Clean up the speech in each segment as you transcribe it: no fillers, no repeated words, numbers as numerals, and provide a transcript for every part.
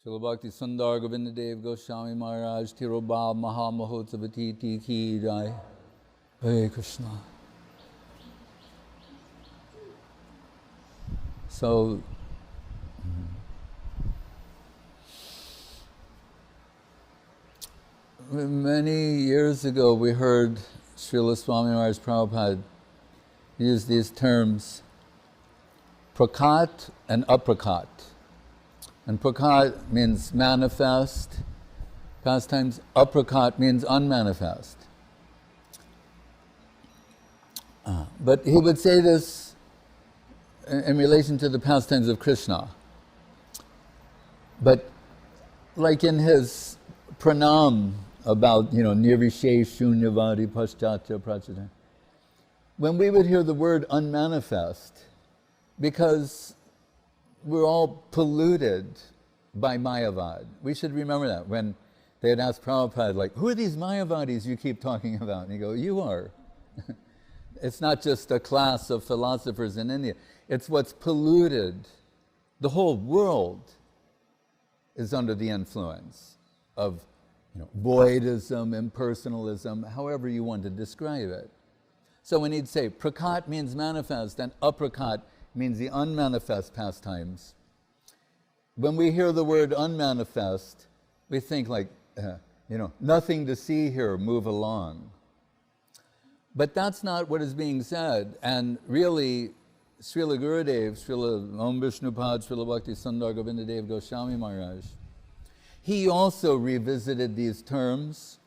Srila Bhakti Sudhir Govinda Goswami Maharaj Tirobha Mahamahotsavati Ki Jai. Hare Krishna. So, many years ago we heard Srila Swami Maharaj Prabhupada use these terms, prakat and aprakat. And prakat means manifest, pastimes. Aprakat means unmanifest. But he would say this in relation to the pastimes of Krishna. But like in his pranam about, nirvishesh shunyavadi paschatya prasadam, when we would hear the word unmanifest, because we're all polluted by Mayavad. We should remember that when they had asked Prabhupada, like, who are these Mayavadis you keep talking about? And he go, you are. It's not just a class of philosophers in India. It's what's polluted. The whole world is under the influence of voidism, impersonalism, however you want to describe it. So when he'd say, prakat means manifest and aprakat means the unmanifest pastimes. When we hear the word unmanifest, we think like, nothing to see here, move along. But that's not what is being said. And really, Srila Gurudev, Srila Om Vishnupad, Srila Bhakti Sudhir Govinda Goswami Maharaj, he also revisited these terms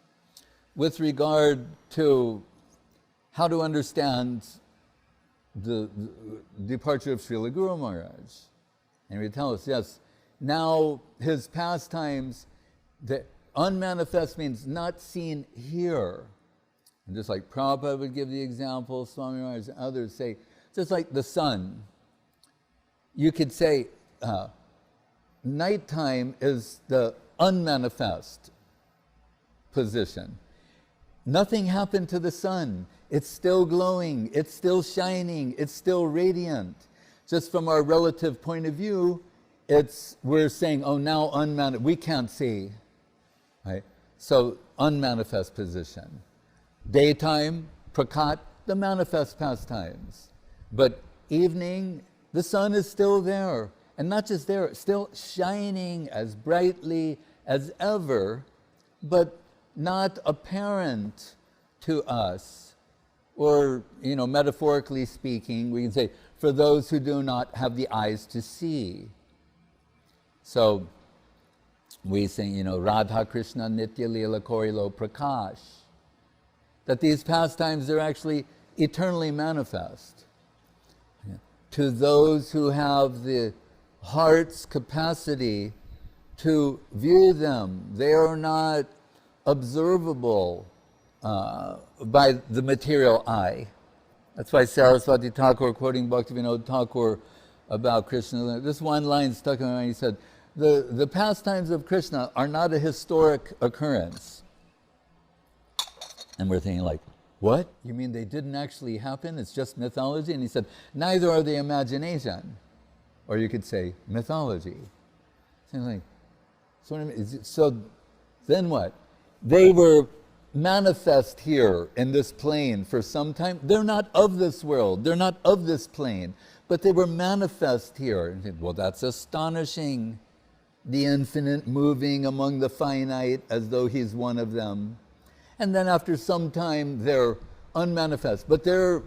with regard to how to understand the departure of Srila Guru Maharaj. And he tell us, yes, now his pastimes, the unmanifest means not seen here. And just like Prabhupada would give the example, Swami Maharaj and others say, just like the sun. You could say nighttime is the unmanifest position. Nothing happened to the sun. It's still glowing, it's still shining, it's still radiant. Just from our relative point of view, we're saying, oh, now unmanifest, we can't see, right? So, unmanifest position. Daytime, prakat, the manifest pastimes. But evening, the sun is still there. And not just there, still shining as brightly as ever, but not apparent to us. Or, metaphorically speaking, we can say, for those who do not have the eyes to see. So, we sing, Radha Krishna Nitya Lila Korilo Prakash. That these pastimes are actually eternally manifest. To those who have the heart's capacity to view them, they are not observable by the material eye. That's why Saraswati Thakur, quoting Bhaktivinoda Thakur about Krishna, this one line stuck in my mind. He said, the pastimes of Krishna are not a historic occurrence. And we're thinking like, what? You mean they didn't actually happen? It's just mythology? And he said, neither are they imagination. Or you could say mythology. So then what? They were manifest here in this plane for some time. They're not of this world. They're not of this plane. But they were manifest here. Well, that's astonishing. The infinite moving among the finite as though he's one of them. And then after some time, they're unmanifest. But they're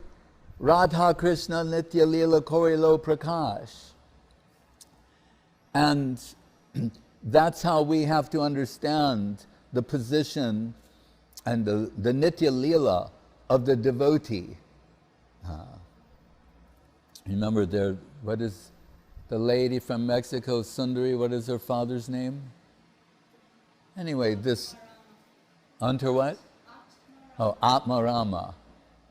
Radha Krishna Nitya Lila Korilo Prakash. And that's how we have to understand the position and the Nitya Lila of the devotee. Remember, what is the lady from Mexico, Sundari, what is her father's name? Anyway, this, unto what? Oh, Atmarama.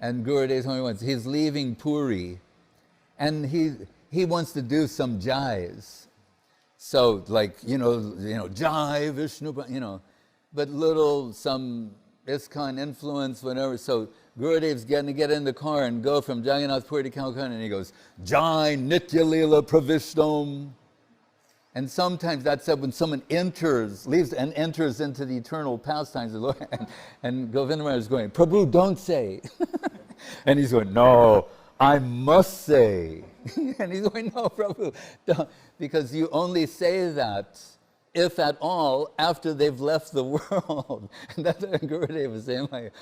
And Gurudev's only once, he's leaving Puri, and he wants to do some jais. So like, Jai, Vishnu, but some ISKCON influence, whatever. So Gurudev's getting to get in the car and go from Jagannath Puri to Calcutta, and he goes, Jai Nitya Lila Pravishtam. And sometimes that's said when someone leaves and enters into the eternal pastimes of the Lord, and Govinda Maharaja is going, Prabhu, don't say. And he's going, no, I must say. And he's going, no, Prabhu, don't. Because you only say that, if at all, after they've left the world. And that's what Gurudev was saying, like,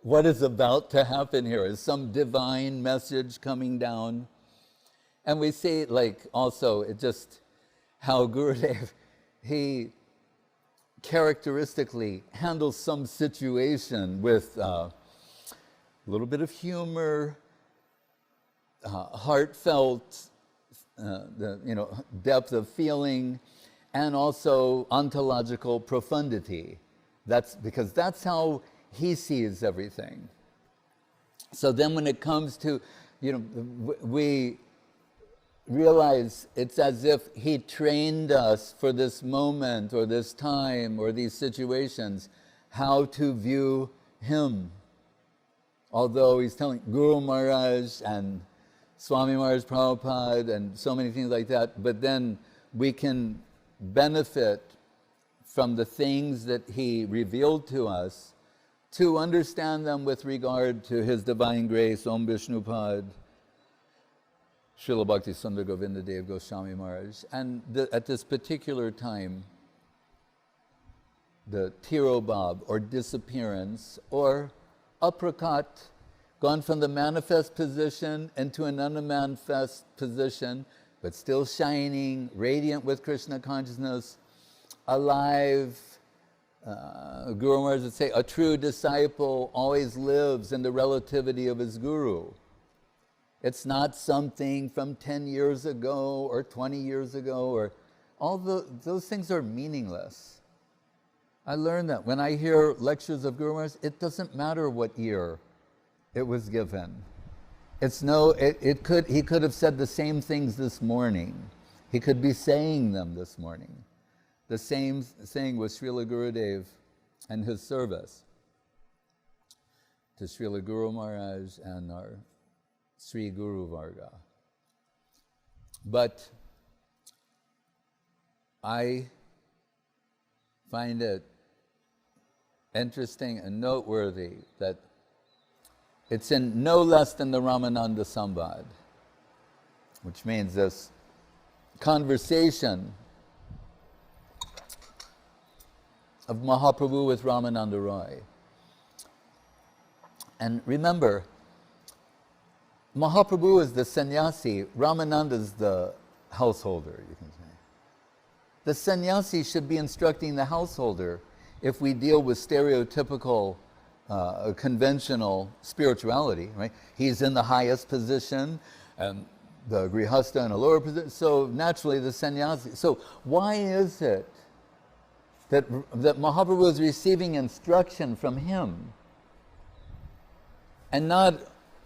what is about to happen here? Is some divine message coming down? And we see, like, also, it just, how Gurudev, he characteristically handles some situation with a little bit of humor, heartfelt, depth of feeling, and also ontological profundity. That's because that's how he sees everything. So then when it comes to, we realize it's as if he trained us for this moment or this time or these situations, how to view him. Although he's telling Guru Maharaj and Swami Maharaj Prabhupada and so many things like that, but then we can benefit from the things that he revealed to us to understand them with regard to his divine grace, Om Vishnupad, Srila Bhakti Sundar Govinda Dev Goswami Maharaj. And at this particular time, the Tirobab, or disappearance, or aprakat, gone from the manifest position into an unmanifest position, but still shining, radiant with Krishna consciousness, alive. Guru Maharaj would say, a true disciple always lives in the relativity of his guru. It's not something from 10 years ago or 20 years ago, or those things are meaningless. I learned that when I hear lectures of Guru Maharaj, it doesn't matter what year it was given. He could have said the same things this morning. He could be saying them this morning. The same thing with Srila Gurudev and his service to Srila Guru Maharaj and our Sri Guru Varga. But I find it interesting and noteworthy that it's in no less than the Ramananda Sambad, which means this conversation of Mahaprabhu with Ramananda Roy. And remember, Mahaprabhu is the sannyasi, Ramananda is the householder, you can say. The sannyasi should be instructing the householder if we deal with stereotypical, conventional spirituality, right? He's in the highest position, and the grihastha in a lower position, so naturally the sannyasi. So why is it that Mahaprabhu is receiving instruction from him, and not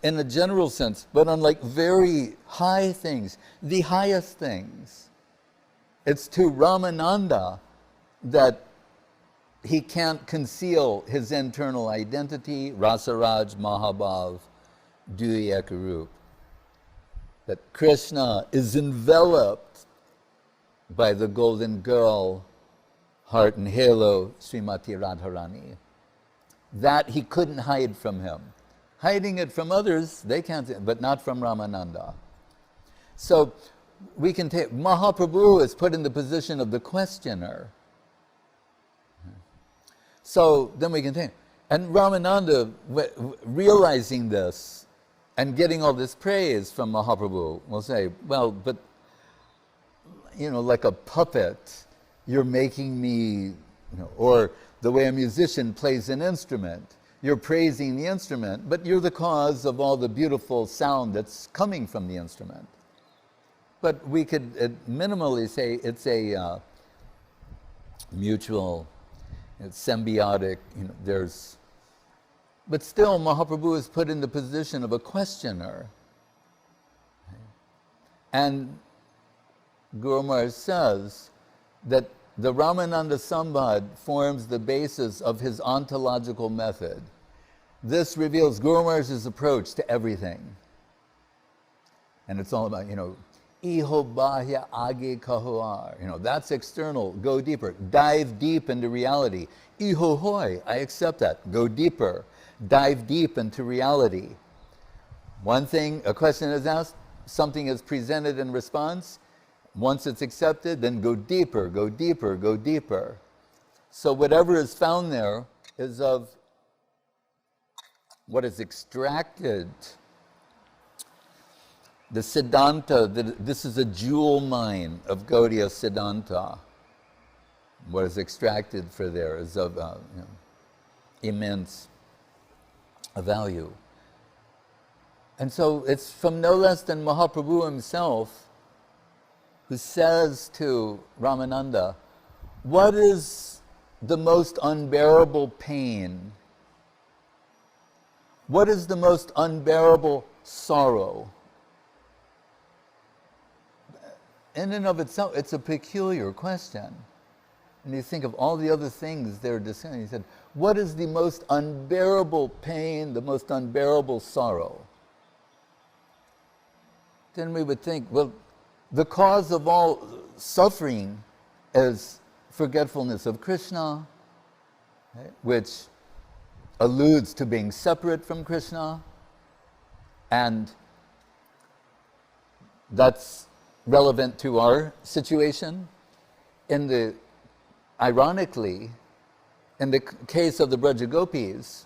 in a general sense, but on like very high things, the highest things? It's to Ramananda that he can't conceal his internal identity, Rasaraj Mahabhav Dui Ekarup. That Krishna is enveloped by the golden girl, heart and halo, Srimati Radharani. That he couldn't hide from him. Hiding it from others, they can't, but not from Ramananda. So we can take, Mahaprabhu is put in the position of the questioner. So then we can take, and Ramananda, realizing this and getting all this praise from Mahaprabhu, will say, well, but, like a puppet, you're making me, or the way a musician plays an instrument, you're praising the instrument, but you're the cause of all the beautiful sound that's coming from the instrument. But we could minimally say it's a mutual, it's symbiotic, but still Mahaprabhu is put in the position of a questioner. And Guru Maharaj says that the Ramananda Sambad forms the basis of his ontological method. This reveals Guru Maharaj's approach to everything. And it's all about, Iho bahya age kahoar. That's external. Go deeper. Dive deep into reality. Iho hoy. I accept that. Go deeper. Dive deep into reality. One thing, a question is asked, something is presented in response. Once it's accepted, then go deeper, go deeper, go deeper. So whatever is found there is of what is extracted. The Siddhanta, this is a jewel mine of Gaudiya Siddhanta. What is extracted for there is of immense value. And so it's from no less than Mahaprabhu himself who says to Ramananda, what is the most unbearable pain? What is the most unbearable sorrow? In and of itself, it's a peculiar question. And you think of all the other things they're discussing. He said, what is the most unbearable pain, the most unbearable sorrow? Then we would think, well, the cause of all suffering is forgetfulness of Krishna, right, which alludes to being separate from Krishna, and that's relevant to our situation. Ironically, in the case of the Braja Gopis,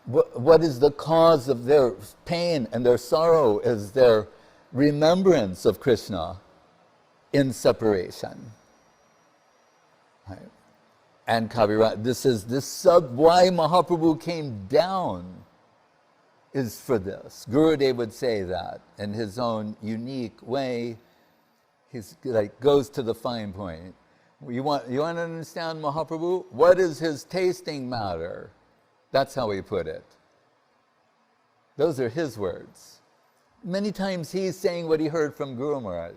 what is the cause of their pain and their sorrow is their remembrance of Krishna in separation. Right? And Kaviraj, why Mahaprabhu came down is for this. Gurudev would say that in his own unique way. He's like goes to the fine point. You want to understand Mahaprabhu? What is his tasting matter? That's how he put it. Those are his words. Many times he's saying what he heard from Guru Maharaj,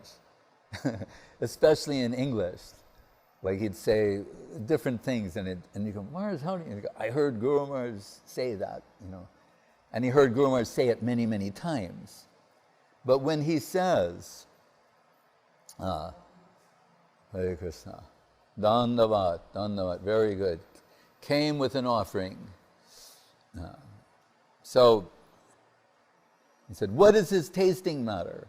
especially in English. Like he'd say different things, and you go, Maharaj, how do you? I heard Guru Maharaj say that, and he heard Guru Maharaj say it many, many times. But when he says, Hare Krishna, Dandavat, Dandavat, very good, came with an offering. So he said, what is his tasting matter?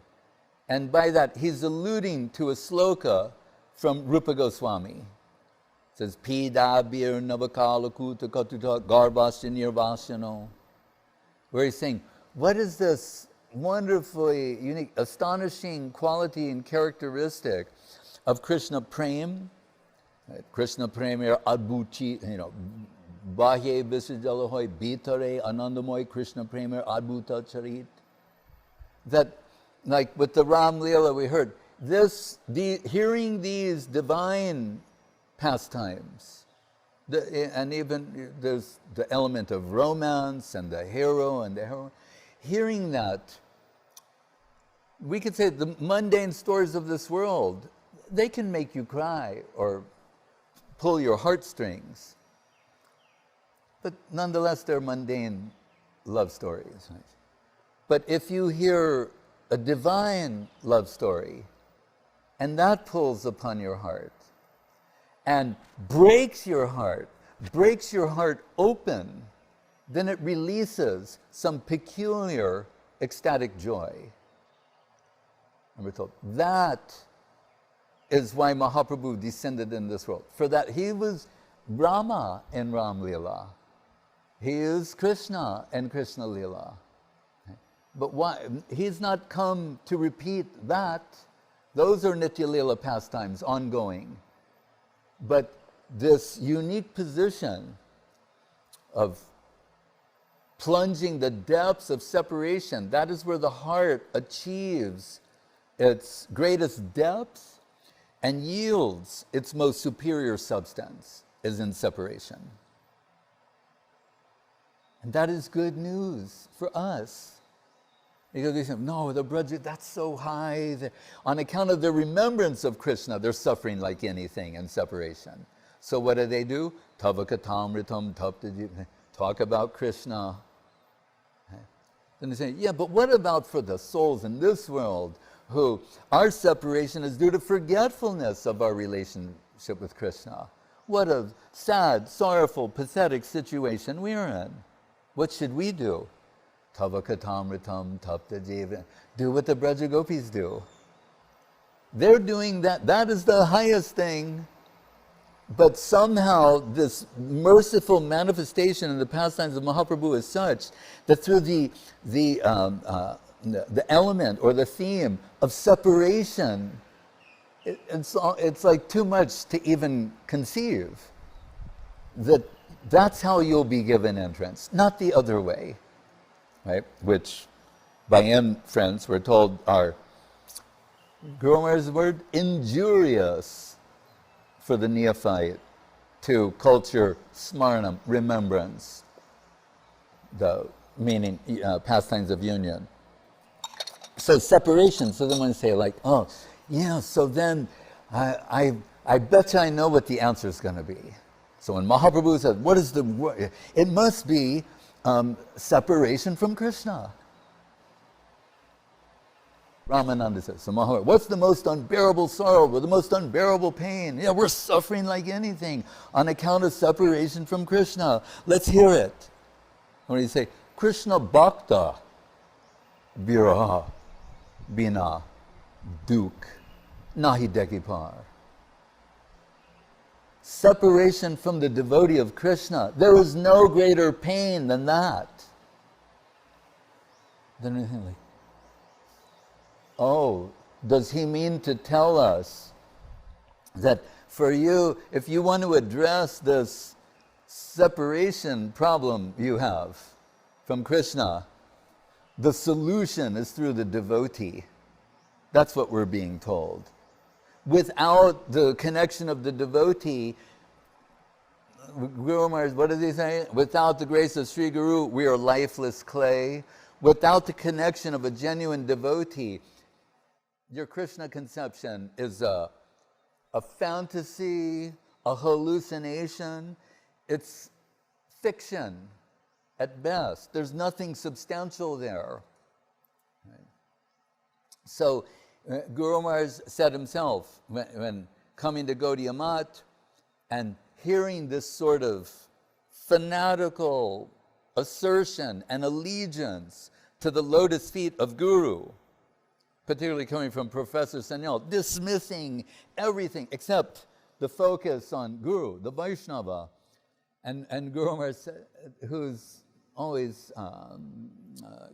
And by that, he's alluding to a sloka from Rupa Goswami. It says, Pida bir navakalakuta katuta garbhasya nirvasano. Where he's saying, what is this wonderfully unique, astonishing quality and characteristic of Krishna Prem? Krishna Premir Adbhuti, Bahye Visajalahoy Bitare Anandamoy Krishna Premir Adbhuta Charit. That, like with the Ram Leela we heard, hearing these divine pastimes, and even there's the element of romance and the hero and the heroine, hearing that, we could say the mundane stories of this world, they can make you cry or pull your heartstrings. But nonetheless, they're mundane love stories. Right? But if you hear a divine love story, and that pulls upon your heart, and breaks your heart open, then it releases some peculiar ecstatic joy. And we're told that is why Mahaprabhu descended in this world. For that, he was Brahma in Ram Leela. He is Krishna in Krishna Leela. But why? He's not come to repeat that. Those are Nitya Leela pastimes, ongoing. But this unique position of plunging the depths of separation, that is where the heart achieves its greatest depth and yields its most superior substance, is in separation. And that is good news for us. Because they say, no, the Braja, that's so high. On account of their remembrance of Krishna, they're suffering like anything in separation. So what do? Tavakatamritam taptaji, talk about Krishna. Then they say, yeah, but what about for the souls in this world who our separation is due to forgetfulness of our relationship with Krishna. What a sad, sorrowful, pathetic situation we're in. What should we do? Tava katamritam tapta jiva. Do what the Braja Gopis do. They're doing that. That is the highest thing. But somehow this merciful manifestation in the pastimes of Mahaprabhu is such that through the element or the theme of separation, it's like too much to even conceive. That's how you'll be given entrance, not the other way, right? Which, by inference, we're told are, Guru Maharaj's word, injurious for the neophyte to culture smarnam, remembrance, the meaning pastimes of union. So separation. So then when you say like, oh, yeah, so then I bet you I know what the answer is going to be. So when Mahaprabhu says, what is the word? It must be separation from Krishna. Ramananda says, so Mahaprabhu, what's the most unbearable sorrow, or the most unbearable pain? Yeah, we're suffering like anything on account of separation from Krishna. Let's hear it. When you say, Krishna Bhakta Viraha Bina Duk Nahi Dekipar. Separation from the devotee of Krishna. There is no greater pain than that. Than anything like, oh, does he mean to tell us that for you, if you want to address this separation problem you have from Krishna, the solution is through the devotee? That's what we're being told. Without the connection of the devotee, Guru Maharaj, what does he say? Without the grace of Sri Guru, we are lifeless clay. Without the connection of a genuine devotee, your Krishna conception is a fantasy, a hallucination. It's fiction at best. There's nothing substantial there. Right? So Guru Maharaj said himself, when coming to Gaudiya Math and hearing this sort of fanatical assertion and allegiance to the lotus feet of Guru, particularly coming from Professor Sanyal, dismissing everything except the focus on Guru, the Vaishnava, and Guru Maharaj, who's always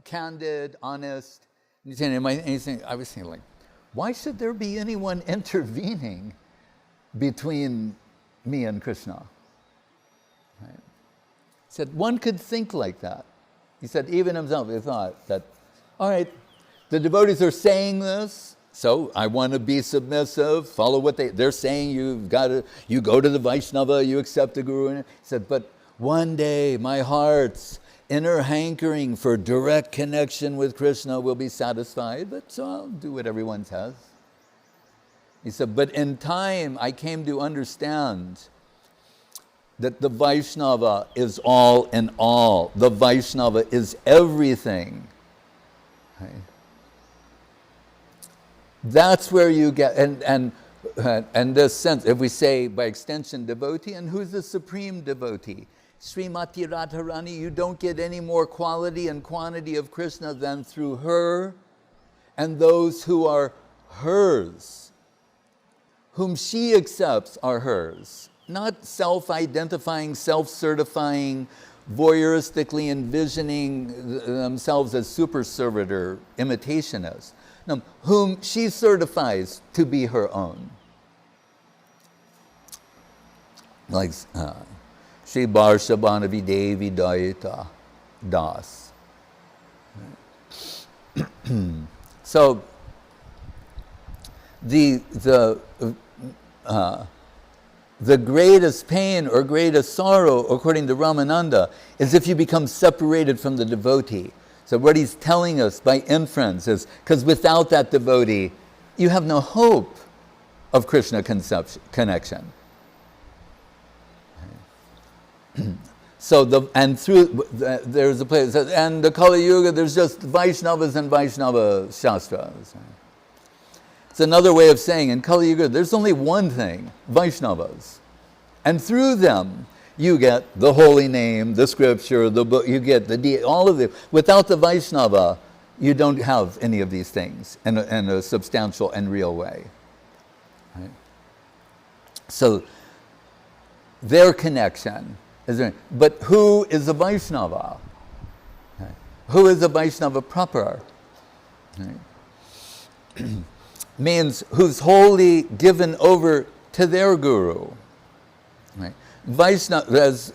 candid, honest. And he's saying, I was thinking, like, why should there be anyone intervening between me and Krishna? Right? He said, one could think like that. He said, even himself, he thought that, all right, the devotees are saying this, so I want to be submissive, follow what they're saying. You go to the Vaishnava, you accept the Guru. He said, but one day my heart's inner hankering for direct connection with Krishna will be satisfied, but so I'll do what everyone says. He said, but in time I came to understand that the Vaishnava is all in all. The Vaishnava is everything. Right? That's where you get, and this sense, if we say by extension devotee, and who's the supreme devotee? Srimati Radharani, you don't get any more quality and quantity of Krishna than through her and those who are hers, whom she accepts are hers, not self-identifying, self-certifying, voyeuristically envisioning themselves as super servitor imitationists. No, whom she certifies to be her own. Like Shri Barshabhanavi Devi Daita Das. So the greatest pain or greatest sorrow, according to Ramananda, is if you become separated from the devotee. So what he's telling us by inference is, because without that devotee, you have no hope of Krishna connection. So there's a place, and the Kali Yuga, there's just Vaishnavas and Vaishnava Shastras. It's another way of saying in Kali Yuga, there's only one thing, Vaishnavas. And through them, you get the holy name, the scripture, the book, you get all of it. Without the Vaishnava, you don't have any of these things in a substantial and real way. Right? So, their connection is there. But who is a Vaishnava? Right? Who is a Vaishnava proper? Right? Means who's wholly given over to their guru. Right? Vaishnava, as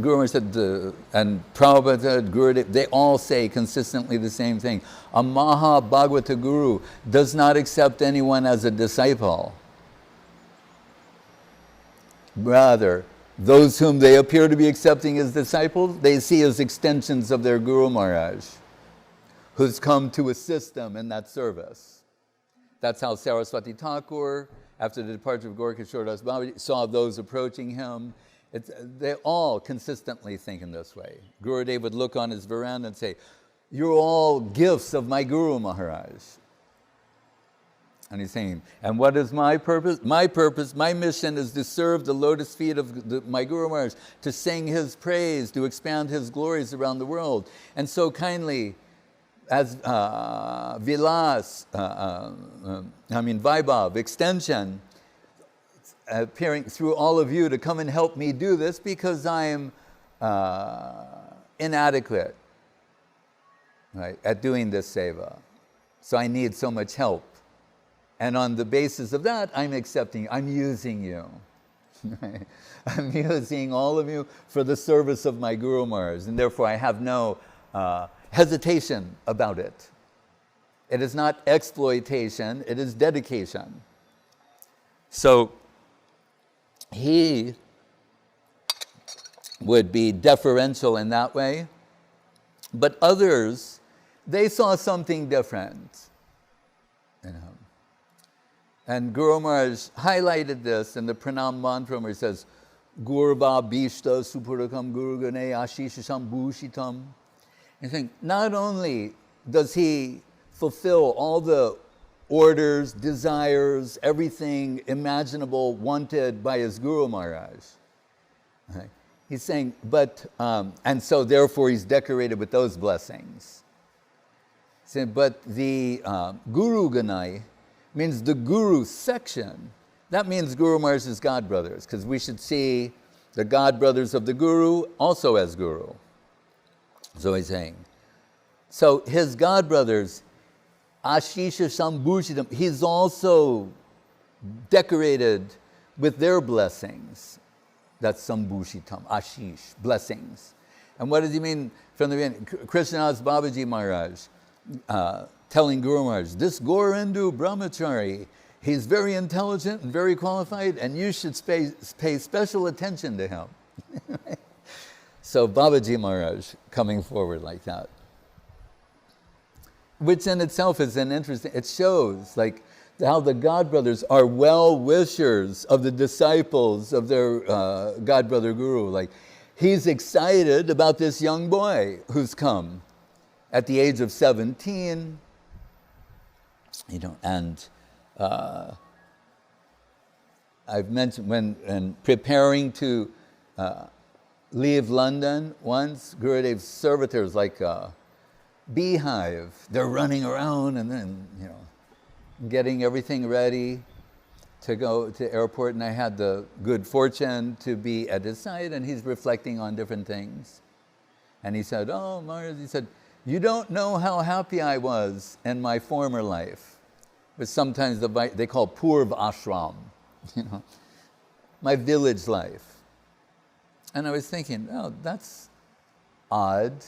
Guru Maharaj said, and Prabhupada said, Gurudev, they all say consistently the same thing. A Maha Bhagavata Guru does not accept anyone as a disciple. Rather, those whom they appear to be accepting as disciples, they see as extensions of their Guru Maharaj, who's come to assist them in that service. That's how Saraswati Thakur, after the departure of Gaura Das Babaji, saw those approaching him. They all consistently think in this way. Gurudev would look on his veranda and say, "You're all gifts of my Guru Maharaj." And he's saying, and what is my purpose? My purpose, my mission is to serve the lotus feet of my Guru Maharaj, to sing his praise, to expand his glories around the world. And so kindly, as Vilas, Vaibhav, extension, appearing through all of you to come and help me do this because I am inadequate, right, at doing this seva. So I need so much help. And on the basis of that, I'm using you. I'm using all of you for the service of my Guru Maharaj, and therefore I have no hesitation about it. It is not exploitation, it is dedication. So he would be deferential in that way, but others, they saw something different. You know. And Guru Maharaj highlighted this in the pranam mantra where he says, Gurva Bhishta Supurakam Guru Gane Ashishasham Bhushitam. And saying, not only does he fulfill all the orders, desires, everything imaginable wanted by his Guru Maharaj. Right? He's saying, but, and so therefore he's decorated with those blessings. Saying, but the Guru Ganai means the Guru section. That means Guru Maharaj's God brothers, because we should see the God brothers of the Guru also as Guru. So he's saying. So his God brothers, Ashisha Sambhushitam, he's also decorated with their blessings. That's Sambhushitam, Ashish, blessings. And what does he mean from the beginning? Krishnadas Babaji Maharaj telling Guru Maharaj, this Gorindu Brahmachari, he's very intelligent and very qualified, and you should pay special attention to him. So Babaji Maharaj coming forward like that. Which in itself is an interesting, it shows like how the God brothers are well-wishers of the disciples of their God brother Guru. Like he's excited about this young boy who's come at the age of 17, you know, and I've mentioned when preparing to leave London once, Gurudev's servitors like a beehive. They're running around and then, you know, getting everything ready to go to airport. And I had the good fortune to be at his side, and he's reflecting on different things. And he said, oh, Maharaj, he said, you don't know how happy I was in my former life. But sometimes they call Purv Ashram, you know, my village life. And I was thinking, oh, that's odd,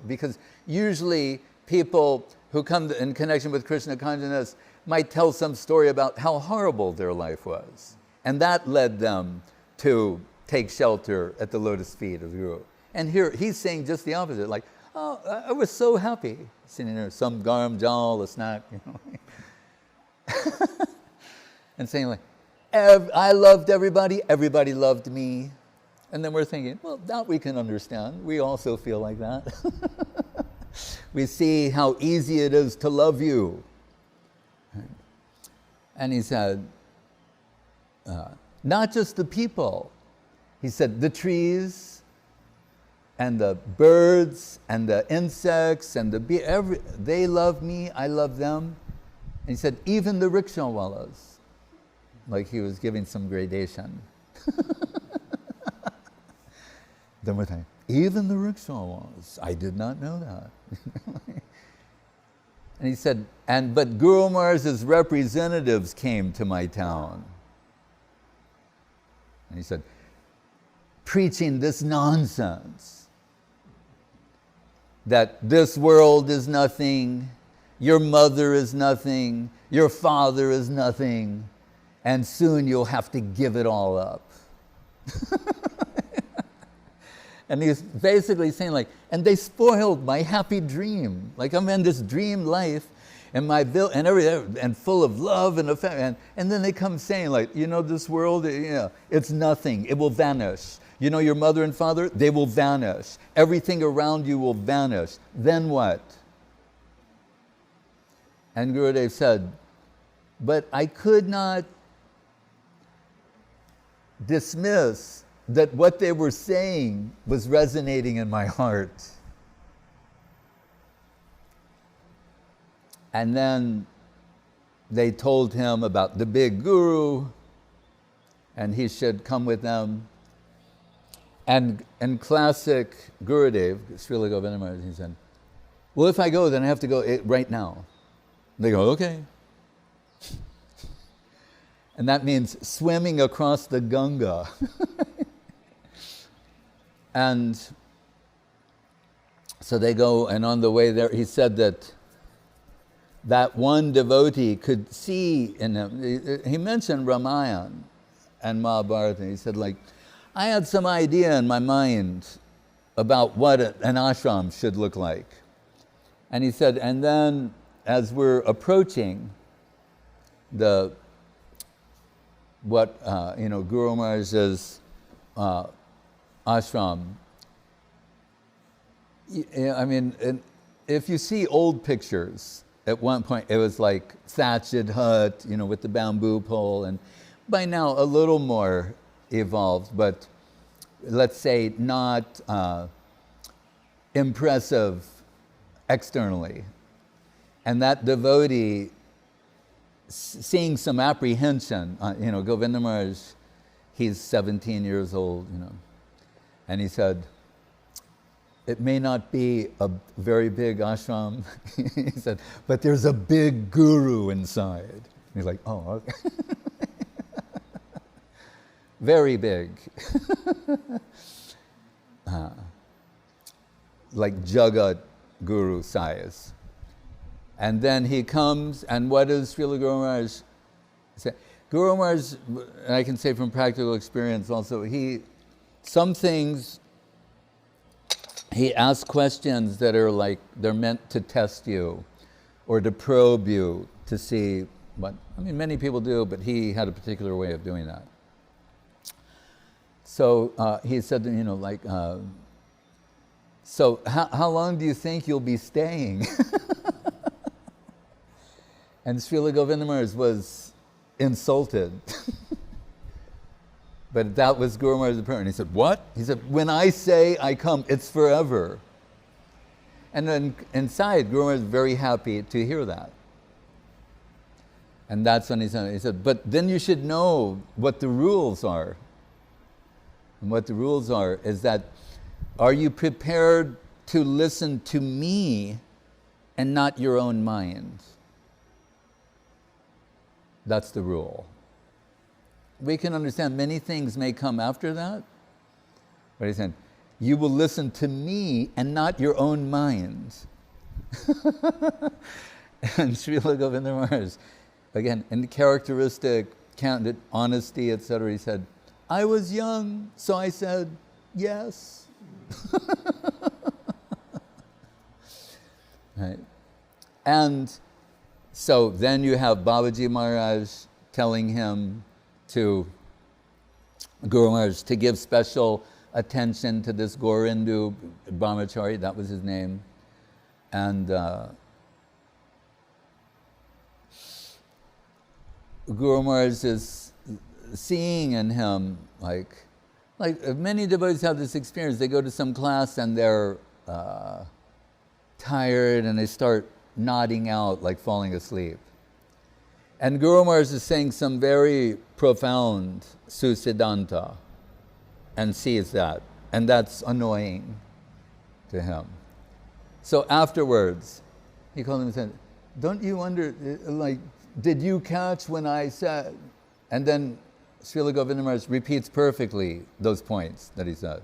because usually people who come in connection with Krishna consciousness might tell some story about how horrible their life was. And that led them to take shelter at the lotus feet of the Guru. And here he's saying just the opposite, like, oh, I was so happy. Sitting there, some garam jal, a snack, you know. And saying like, I loved everybody, everybody loved me. And then we're thinking, well, that we can understand. We also feel like that. We see how easy it is to love you. And he said, not just the people. He said, the trees and the birds and the insects and the they love me, I love them. And he said, even the rickshawalas. Like he was giving some gradation. Then we're thinking, even the rickshawalas, I did not know that. And he said, but Guru Maharaj's representatives came to my town. And he said, preaching this nonsense, that this world is nothing, your mother is nothing, your father is nothing, and soon you'll have to give it all up. And he's basically saying like, and they spoiled my happy dream. Like I'm in this dream life, and and full of love and affection. And then they come saying like, you know, this world, it's nothing. It will vanish. You know, your mother and father, they will vanish. Everything around you will vanish. Then what? And Gurudev said, but I could not dismiss that what they were saying was resonating in my heart. And then they told him about the big guru, and he should come with them. And in classic Gurudev, Srila Govinda Maharaja, he said, well, if I go, then I have to go right now. They go, okay. And that means swimming across the Ganga. And so they go, and on the way there, he said that one devotee could see in him. He mentioned Ramayana and Mahabharata. He said, like, I had some idea in my mind about what an ashram should look like. And he said, and then as we're approaching Guru Maharaj's ashram, I mean, if you see old pictures, at one point it was like thatched hut, with the bamboo pole, and by now a little more evolved, but let's say not impressive externally. And that devotee, seeing some apprehension, Govinda Maharaj, he's 17 years old, and he said, it may not be a very big ashram, he said, but there's a big guru inside. And he's like, oh, okay. Very big. Like Jagat Guru size. And then he comes, and what does Srila Guru Maharaj say? Guru Maharaj, and I can say from practical experience also, some things, he asks questions that are like, they're meant to test you or to probe you to see what, many people do, but he had a particular way of doing that. So he said, so how long do you think you'll be staying? And Srila Govinda Maharaj was insulted. But that was Guru Maharaj's apparent. He said, what? He said, when I say I come, it's forever. And then inside, Guru Maharaj was very happy to hear that. And that's when he said, but then you should know what the rules are. And what the rules are is that, are you prepared to listen to me and not your own mind? That's the rule. We can understand many things may come after that. But he said, you will listen to me and not your own mind. And Srila Govinda Maharaj, again, in the characteristic, candid, honesty, etc., he said, I was young, so I said, yes. Right. And so then you have Babaji Maharaj telling him to Guru Maharaj to give special attention to this Gaurindu Brahmachari, that was his name. And Guru Maharaj is seeing in him, like many devotees have this experience. They go to some class and they're tired and they start nodding out, like falling asleep. And Guru Maharaj is saying some very profound susiddhanta and sees that. And that's annoying to him. So afterwards, he called him and said, don't you wonder, like, did you catch when I said? And then Srila Govinda Maharaj repeats perfectly those points that he said.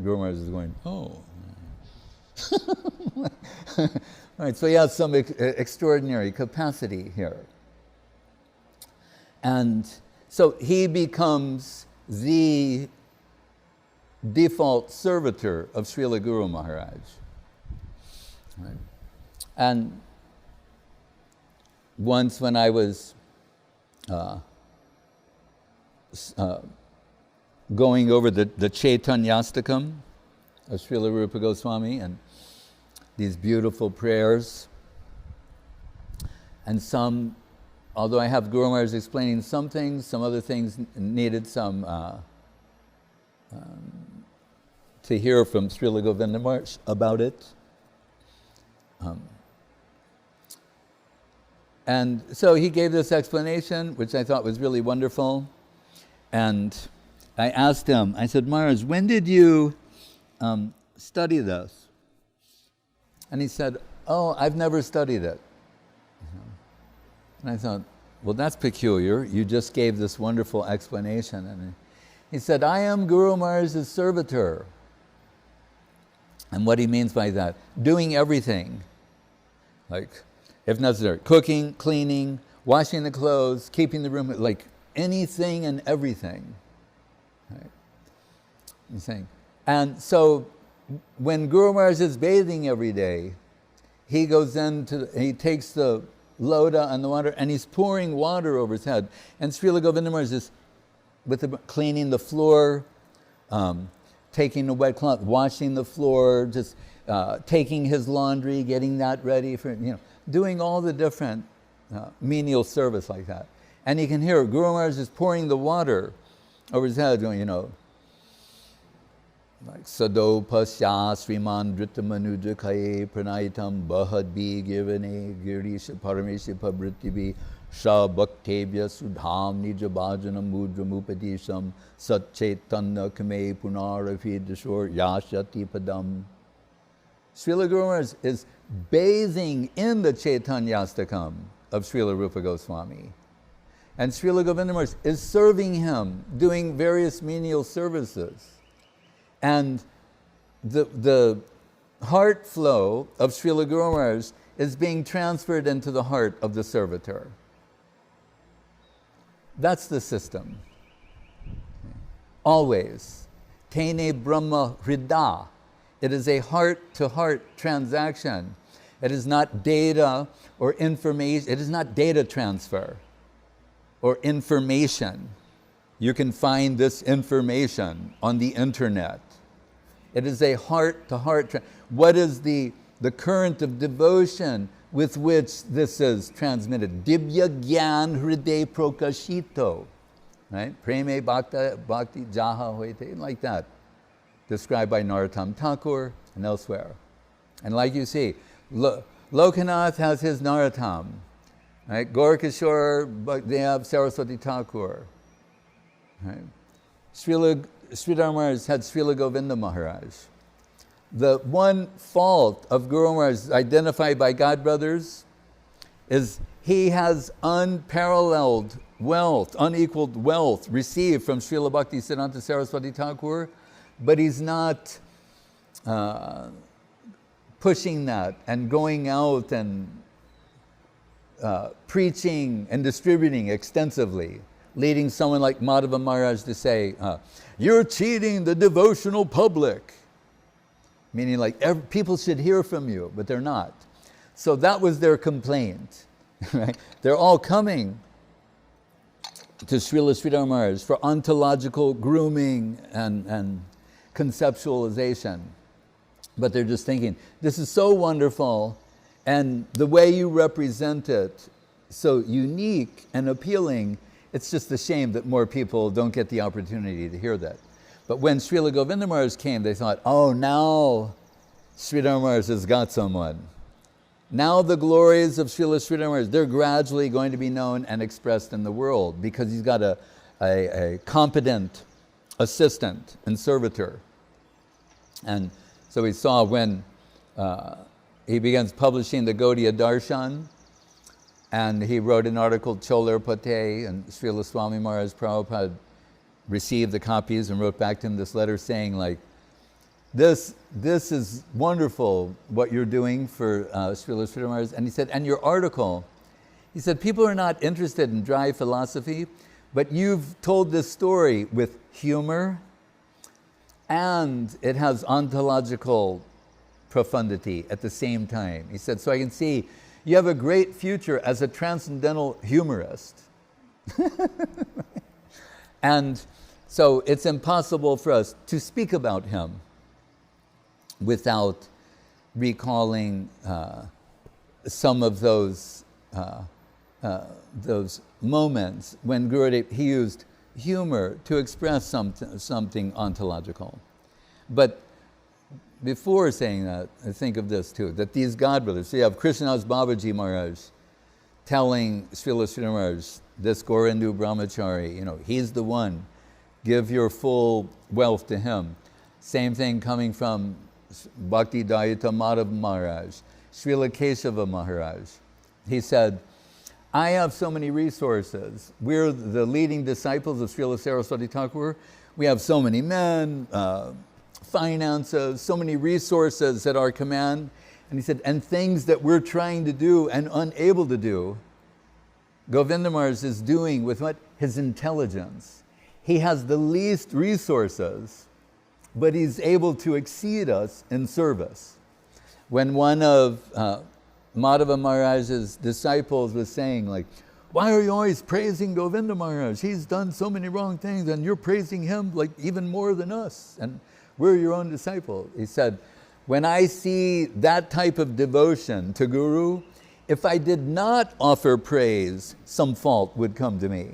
Guru Maharaj is going, oh. Right, so he has some extraordinary capacity here. And so he becomes the default servitor of Srila Guru Maharaj. Right. And once when I was going over the Chaitanyastakam of Srila Rupa Goswami and these beautiful prayers, and some, although I have Guru Maharaj explaining some things, some other things needed some to hear from Srila Govinda Maharaj about it. And so he gave this explanation, which I thought was really wonderful. And I asked him, I said, Maharaj, when did you study this? And he said, oh, I've never studied it. And I thought, well, that's peculiar. You just gave this wonderful explanation. And he said, I am Guru Maharaj's servitor. And what he means by that, doing everything. Like, if necessary, cooking, cleaning, washing the clothes, keeping the room, like anything and everything. Right? He's saying. And so when Guru Maharaj is bathing every day, he goes he takes the loda and the water and he's pouring water over his head. And Srila Govinda Maharaj is cleaning the floor, taking the wet cloth, washing the floor, just taking his laundry, getting that ready for, doing all the different menial service like that. And you can hear Guru Maharaj is pouring the water over his head, going, like Sado Pasya Sriman Drittamanuja Kaye Pranaitam Bahadbi Givane Girisha Paramesha Pabrittibi Sha Bhaktebhya Sudham Nijabhajanam Mudramupadisham Satchetanna Kame Punarafi Dashor Yashati Padam. Srila Guru Maharaj is bathing in the Chaitanyastakam of Srila Rupa Goswami. And Srila Govinda Maharaj is serving him, doing various menial services. And the heart flow of Srila Guru Maharaj is being transferred into the heart of the servitor. That's the system. Always. Tene Brahma Hrida. It is a heart-to-heart transaction. It is not data or information. It is not data transfer or information. You can find this information on the internet. It is a heart-to-heart. What is the current of devotion with which this is transmitted? Dibya Gyan Hriday Prokashito. Right? Preme Bhakti Jaha Hoite, like that. Described by Narottam Thakur and elsewhere. And like you see, Lokanath has his Narottam. Right? Gorkishore, they have Saraswati Thakur. Right? Sridhar Maharaj had Srila Govinda Maharaj. The one fault of Guru Maharaj identified by God Brothers is he has unparalleled wealth, unequaled wealth received from Srila Bhakti Siddhanta Saraswati Thakur, but he's not pushing that and going out and preaching and distributing extensively, leading someone like Madhava Maharaj to say, you're cheating the devotional public. Meaning like people should hear from you, but they're not. So that was their complaint. Right? They're all coming to Srila Sridhar Maharaj for ontological grooming and conceptualization. But they're just thinking, this is so wonderful, and the way you represent it so unique and appealing. It's just a shame that more people don't get the opportunity to hear that. But when Srila Govinda Maharaj came, they thought, oh, now Sridhar Maharaj has got someone. Now the glories of Sridhar Maharaj, they're gradually going to be known and expressed in the world because he's got a competent assistant and servitor. And so we saw when he begins publishing the Gaudiya Darshan, and he wrote an article, Cholar Pate, and Srila Swami Maharaj Prabhupada received the copies and wrote back to him this letter saying, like, this is wonderful what you're doing for Srila Sridhar Maharaj. And he said, and your article, he said, people are not interested in dry philosophy, but you've told this story with humor, and it has ontological profundity at the same time. He said, so I can see you have a great future as a transcendental humorist. And so it's impossible for us to speak about him without recalling some of those moments when Gurudev, he used humor to express something ontological. But before saying that, I think of this too, that these God brothers, so you have Krishnadas Babaji Maharaj telling Srila Sridhar Maharaj, this Gorindu Brahmachari, he's the one, give your full wealth to him. Same thing coming from Bhakti Lalita Maharaj, Srila Keshava Maharaj. He said, I have so many resources. We're the leading disciples of Srila Saraswati Thakur. We have so many men, finances, so many resources at our command. And he said, and things that we're trying to do and unable to do, Govinda Maharaj is doing with what? His intelligence. He has the least resources, but he's able to exceed us in service. When one of Madhava Maharaj's disciples was saying, like, why are you always praising Govinda Maharaj? He's done so many wrong things and you're praising him like even more than us. And we're your own disciple. He said, when I see that type of devotion to Guru, if I did not offer praise, some fault would come to me.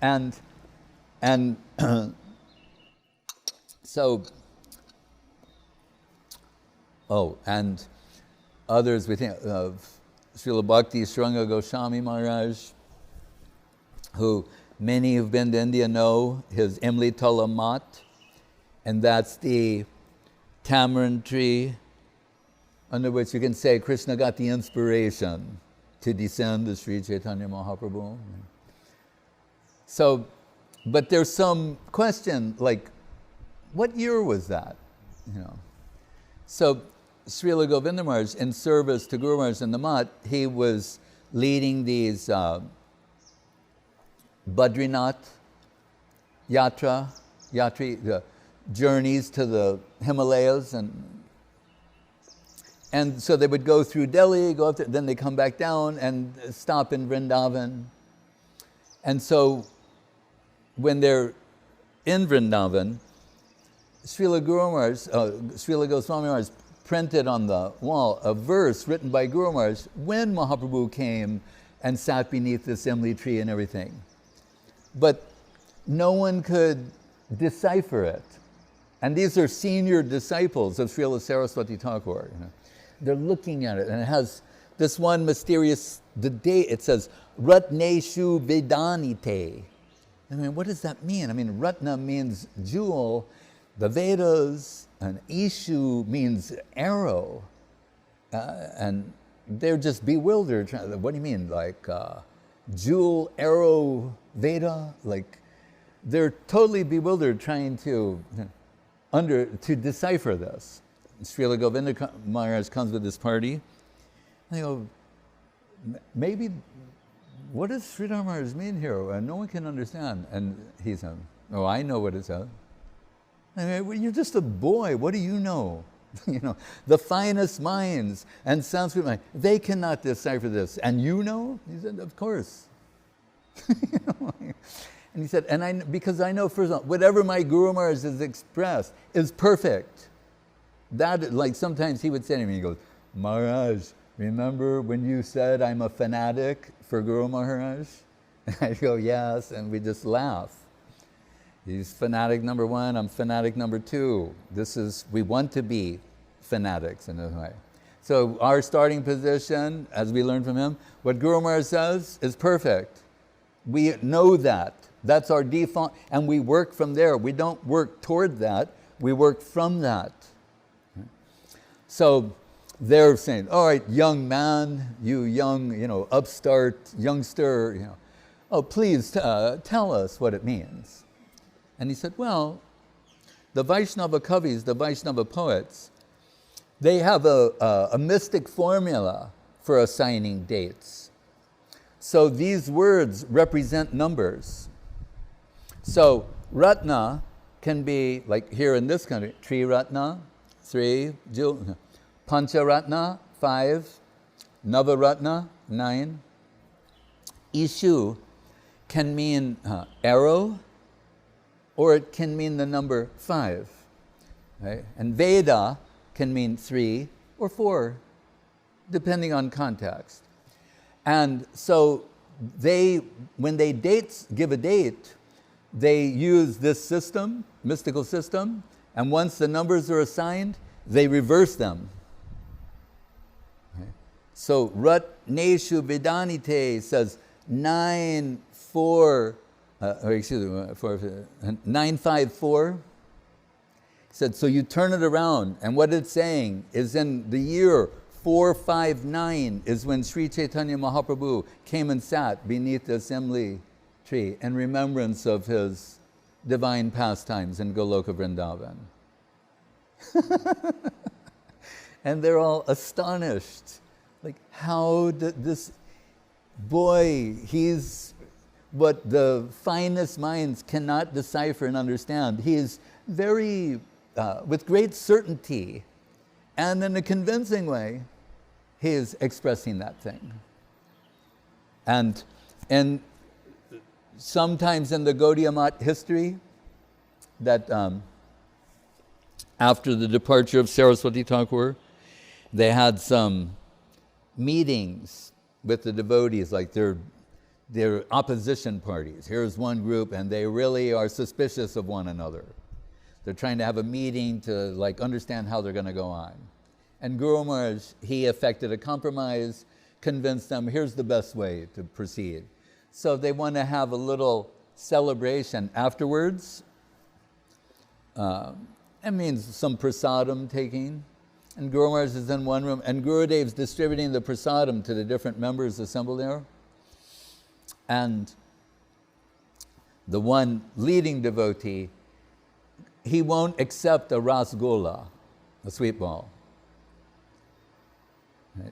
and so, and others, we think of Srila Bhakti Shranga Goswami Maharaj, who many who've been to India know his Imli Tala Mat, and that's the tamarind tree under which you can say Krishna got the inspiration to descend as Sri Chaitanya Mahaprabhu. So, but there's some question, like, what year was that? So, Srila Govinda Maharaj, in service to Guru Maharaj in the Mat, he was leading these Badrinath the journeys to the Himalayas, and so they would go through Delhi, go up there, then they come back down and stop in Vrindavan. And so when they're in Vrindavan, Srila Goswami Maharaj printed on the wall a verse written by Guru Maharaj when Mahaprabhu came and sat beneath this Imli tree and everything. But no one could decipher it. And these are senior disciples of Srila Saraswati Thakur. They're looking at it, and it has this one mysterious, it says, Ratneshu Vedanite. I mean, what does that mean? I mean, Ratna means jewel, the Vedas, and Ishu means arrow. And they're just bewildered. What do you mean, like jewel, arrow, Veda? Like, they're totally bewildered trying to decipher this. Srila Govinda Maharaj comes with this party. And they go, maybe, what does Sridhar Maharaj mean here? And no one can understand. And he said, oh, I know what it says. I mean, well, you're just a boy. What do you know? The finest minds and Sanskrit minds, they cannot decipher this. And you know? He said, of course. And he said, because I know, first of all, whatever my Guru Maharaj has expressed is perfect. That, like sometimes he would say to me, he goes, Maharaj, remember when you said I'm a fanatic for Guru Maharaj? I go, yes, and we just laugh. He's fanatic number one, I'm fanatic number two. We want to be fanatics in this way. So our starting position, as we learn from him, what Guru Maharaj says is perfect. We know that. That's our default, and we work from there. We don't work toward that, we work from that. So they're saying, all right, young man, you young, upstart, youngster, oh, please tell us what it means. And he said, well, the Vaishnava Kavis, the Vaishnava poets, they have a mystic formula for assigning dates. So these words represent numbers. So Ratna can be, like here in this country, Tri Ratna, 3, Pancha Ratna, 5, Nava Ratna, 9. Ishu can mean arrow, or it can mean the number 5. Right? And Veda can mean 3 or 4, depending on context. And so when they give a date, they use this system, mystical system, and once the numbers are assigned, they reverse them. Okay. So Ratneshu Vedanite says 954. He said, so you turn it around, and what it's saying is in the year 459 is when Sri Chaitanya Mahaprabhu came and sat beneath this Imli tree in remembrance of his divine pastimes in Goloka Vrindavan. And they're all astonished. Like, how did this boy, he's what the finest minds cannot decipher and understand. He is very, with great certainty and in a convincing way, he is expressing that thing. And sometimes in the Gaudiya Math history, that after the departure of Saraswati Thakur, they had some meetings with the devotees, like their opposition parties. Here's one group, and they really are suspicious of one another. They're trying to have a meeting to understand how they're going to go on. And Guru Maharaj, he effected a compromise, convinced them, here's the best way to proceed. So they want to have a little celebration afterwards. It means some prasadam taking. And Guru Maharaj is in one room, and Gurudev's distributing the prasadam to the different members assembled there. And the one leading devotee, he won't accept a rasgola, a sweet ball.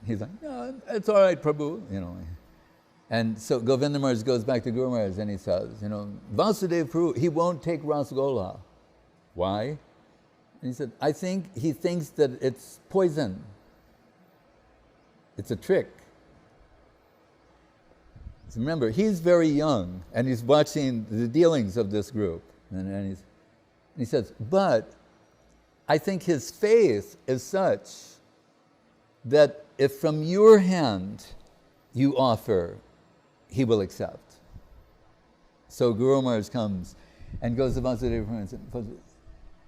He's like, no, it's all right, Prabhu, And so Govinda Maharaj goes back to Guru Maharaj and he says, Vasudeva Prabhu, he won't take rasgola. Why? And he said, I think he thinks that it's poison. It's a trick. So remember, he's very young and he's watching the dealings of this group. And he says, but I think his faith is such that if from your hand you offer, he will accept. So Guru Maharaj comes and goes to Vasudeva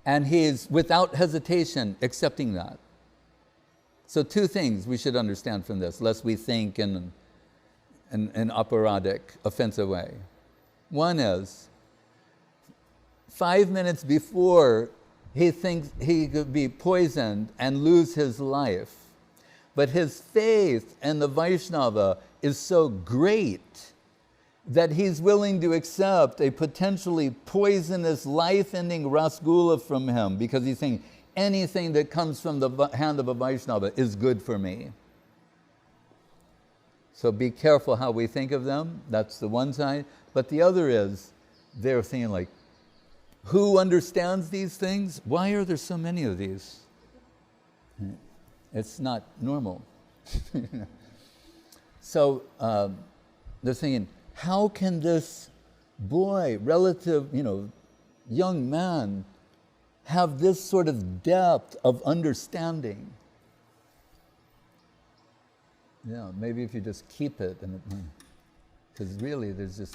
and he is without hesitation accepting that. So two things we should understand from this, lest we think in an operatic, offensive way. One is, 5 minutes before, he thinks he could be poisoned and lose his life. But his faith in the Vaishnava is so great that he's willing to accept a potentially poisonous, life-ending rasgula from him because he's saying, anything that comes from the hand of a Vaishnava is good for me. So be careful how we think of them. That's the one side. But the other is, they're thinking who understands these things? Why are there so many of these? It's not normal. So they're thinking, how can this boy, relative, young man, have this sort of depth of understanding? Yeah, maybe if you just keep it, and because really it's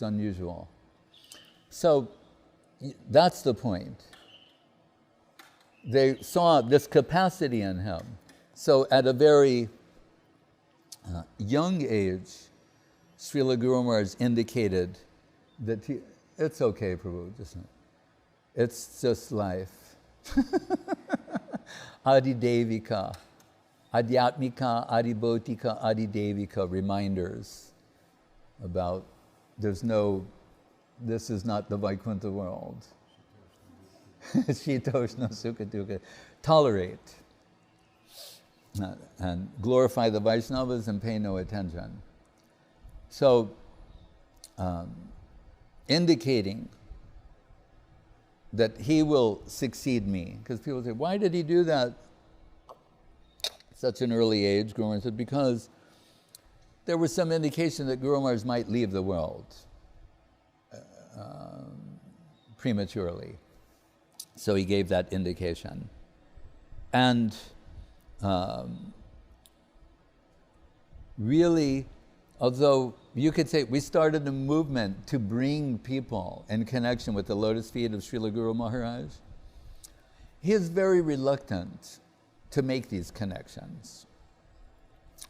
unusual. So that's the point. They saw this capacity in him. So at a very young age, Srila Guru Maharaj indicated that it's okay, Prabhu, it's just life. Adi Devika, Adhyatmika, Adi Bhautika, Adi Devika, reminders about this is not the Vaikuntha world. Shitoshna Sukha Dukkha. Tolerate and glorify the Vaishnavas and pay no attention. So, indicating that he will succeed me. Because people say, why did he do that at such an early age? Guru Maharaj said, because there was some indication that Guru Maharaj might leave the world prematurely. So he gave that indication. And really, although you could say we started a movement to bring people in connection with the lotus feet of Srila Guru Maharaj, he is very reluctant to make these connections.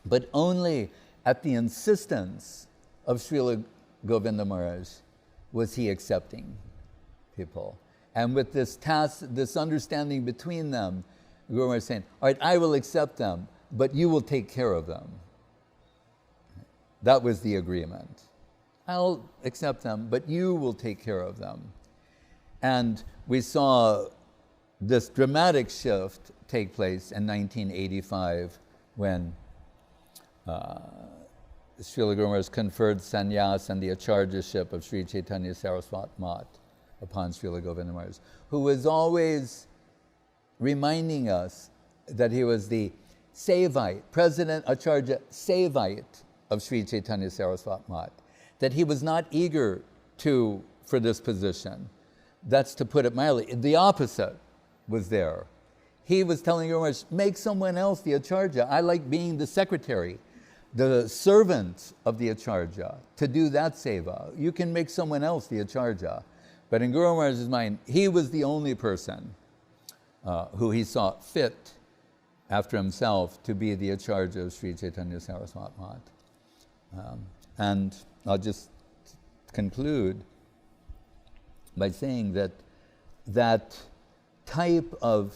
But only at the insistence of Srila Govinda Maharaj was he accepting people. And with this understanding between them, Guru Maharaj is saying, all right, I will accept them, but you will take care of them. That was the agreement. I'll accept them, but you will take care of them. And we saw this dramatic shift take place in 1985 when Srila Guru Maharaj conferred sannyas and the acharjaship of Sri Chaitanya Saraswat Mat upon Srila Govinda Maharaj, who was always reminding us that he was the Sevaite, President Acharya Sevaite of Sri Chaitanya Saraswat Mat, that he was not eager for this position. That's to put it mildly. The opposite was there. He was telling Guru Maharaj, make someone else the Acharya. I like being the secretary, the servant of the Acharya, to do that seva. You can make someone else the Acharya. But in Guru Maharaj's mind, he was the only person who he saw fit after himself to be the Acharya of Sri Chaitanya Saraswat Mat. And I'll just conclude by saying that that type of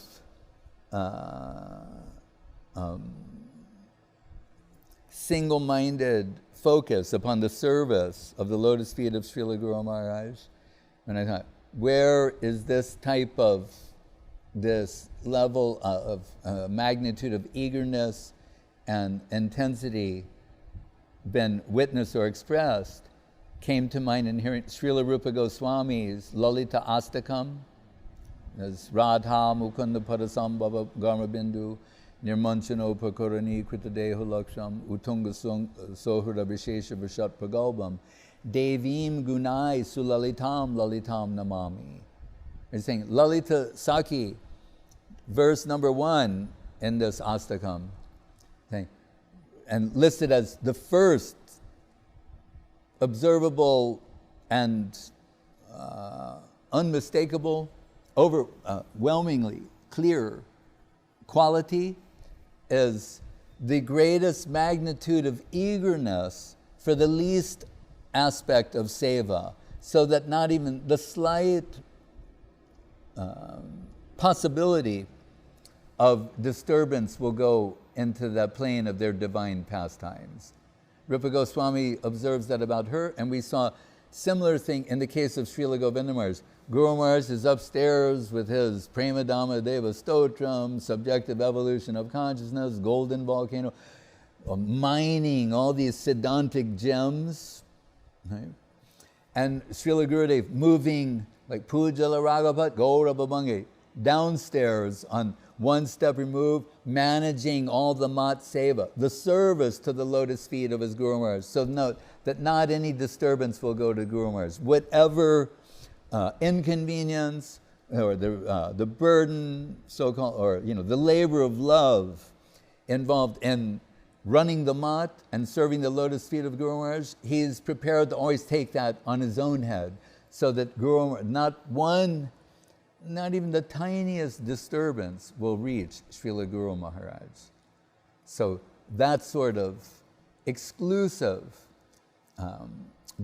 single-minded focus upon the service of the lotus feet of Srila Guru Maharaj, and I thought, where is this type of, this level of magnitude of eagerness and intensity been witnessed or expressed, came to mind in hearing Srila Rupa Goswami's Lalita Astakam, as Radha Mukunda Padasambhava Garmabindu Nirmanchano Pakorani Kritadehu Laksham Utunga Sohura Vishesha Vishat Pragalbam Devim Gunai Sulalitam Lalitam Namami. He's saying Lalita Saki, verse number 1 in this Astakam, and listed as the first observable and unmistakable, overwhelmingly clear quality is the greatest magnitude of eagerness for the least aspect of seva, so that not even the slight possibility of disturbance will go into the plane of their divine pastimes. Rupa Goswami observes that about her, and we saw similar thing in the case of Srila Govinda Maharaj. Guru Maharaj is upstairs with his Premadama Deva Stotram, subjective evolution of consciousness, golden volcano, mining all these Siddhantic gems. Right? And Srila Gurudev moving like Pujala Ragapat, Gaura Babangi, downstairs on one step removed, managing all the mat seva, the service to the lotus feet of his Guru Maharaj. So note that not any disturbance will go to Guru Maharaj. Whatever inconvenience or the burden, so-called, or the labor of love involved in running the mat and serving the lotus feet of Guru Maharaj, he's prepared to always take that on his own head, so that not even the tiniest disturbance will reach Srila Guru Maharaj. So that sort of exclusive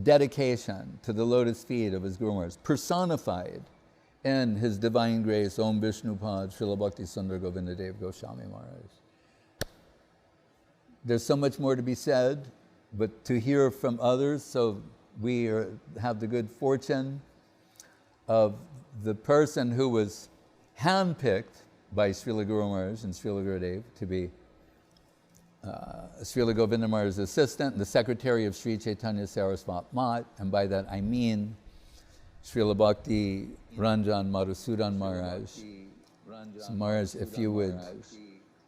dedication to the lotus feet of his Guru Maharaj, personified in his divine grace, Om Vishnupad, Srila Bhakti Sudhir Govinda Dev Goswami Maharaj. There's so much more to be said, but to hear from others, so we have the good fortune of the person who was handpicked by Srila Guru Maharaj and Srila Gurudev to be Srila Govinda Maharaj's assistant, the secretary of Sri Chaitanya Saraswat Mat, and by that I mean Srila Bhakti Ranjan Madhusudan Maharaj. So Maharaj, if you would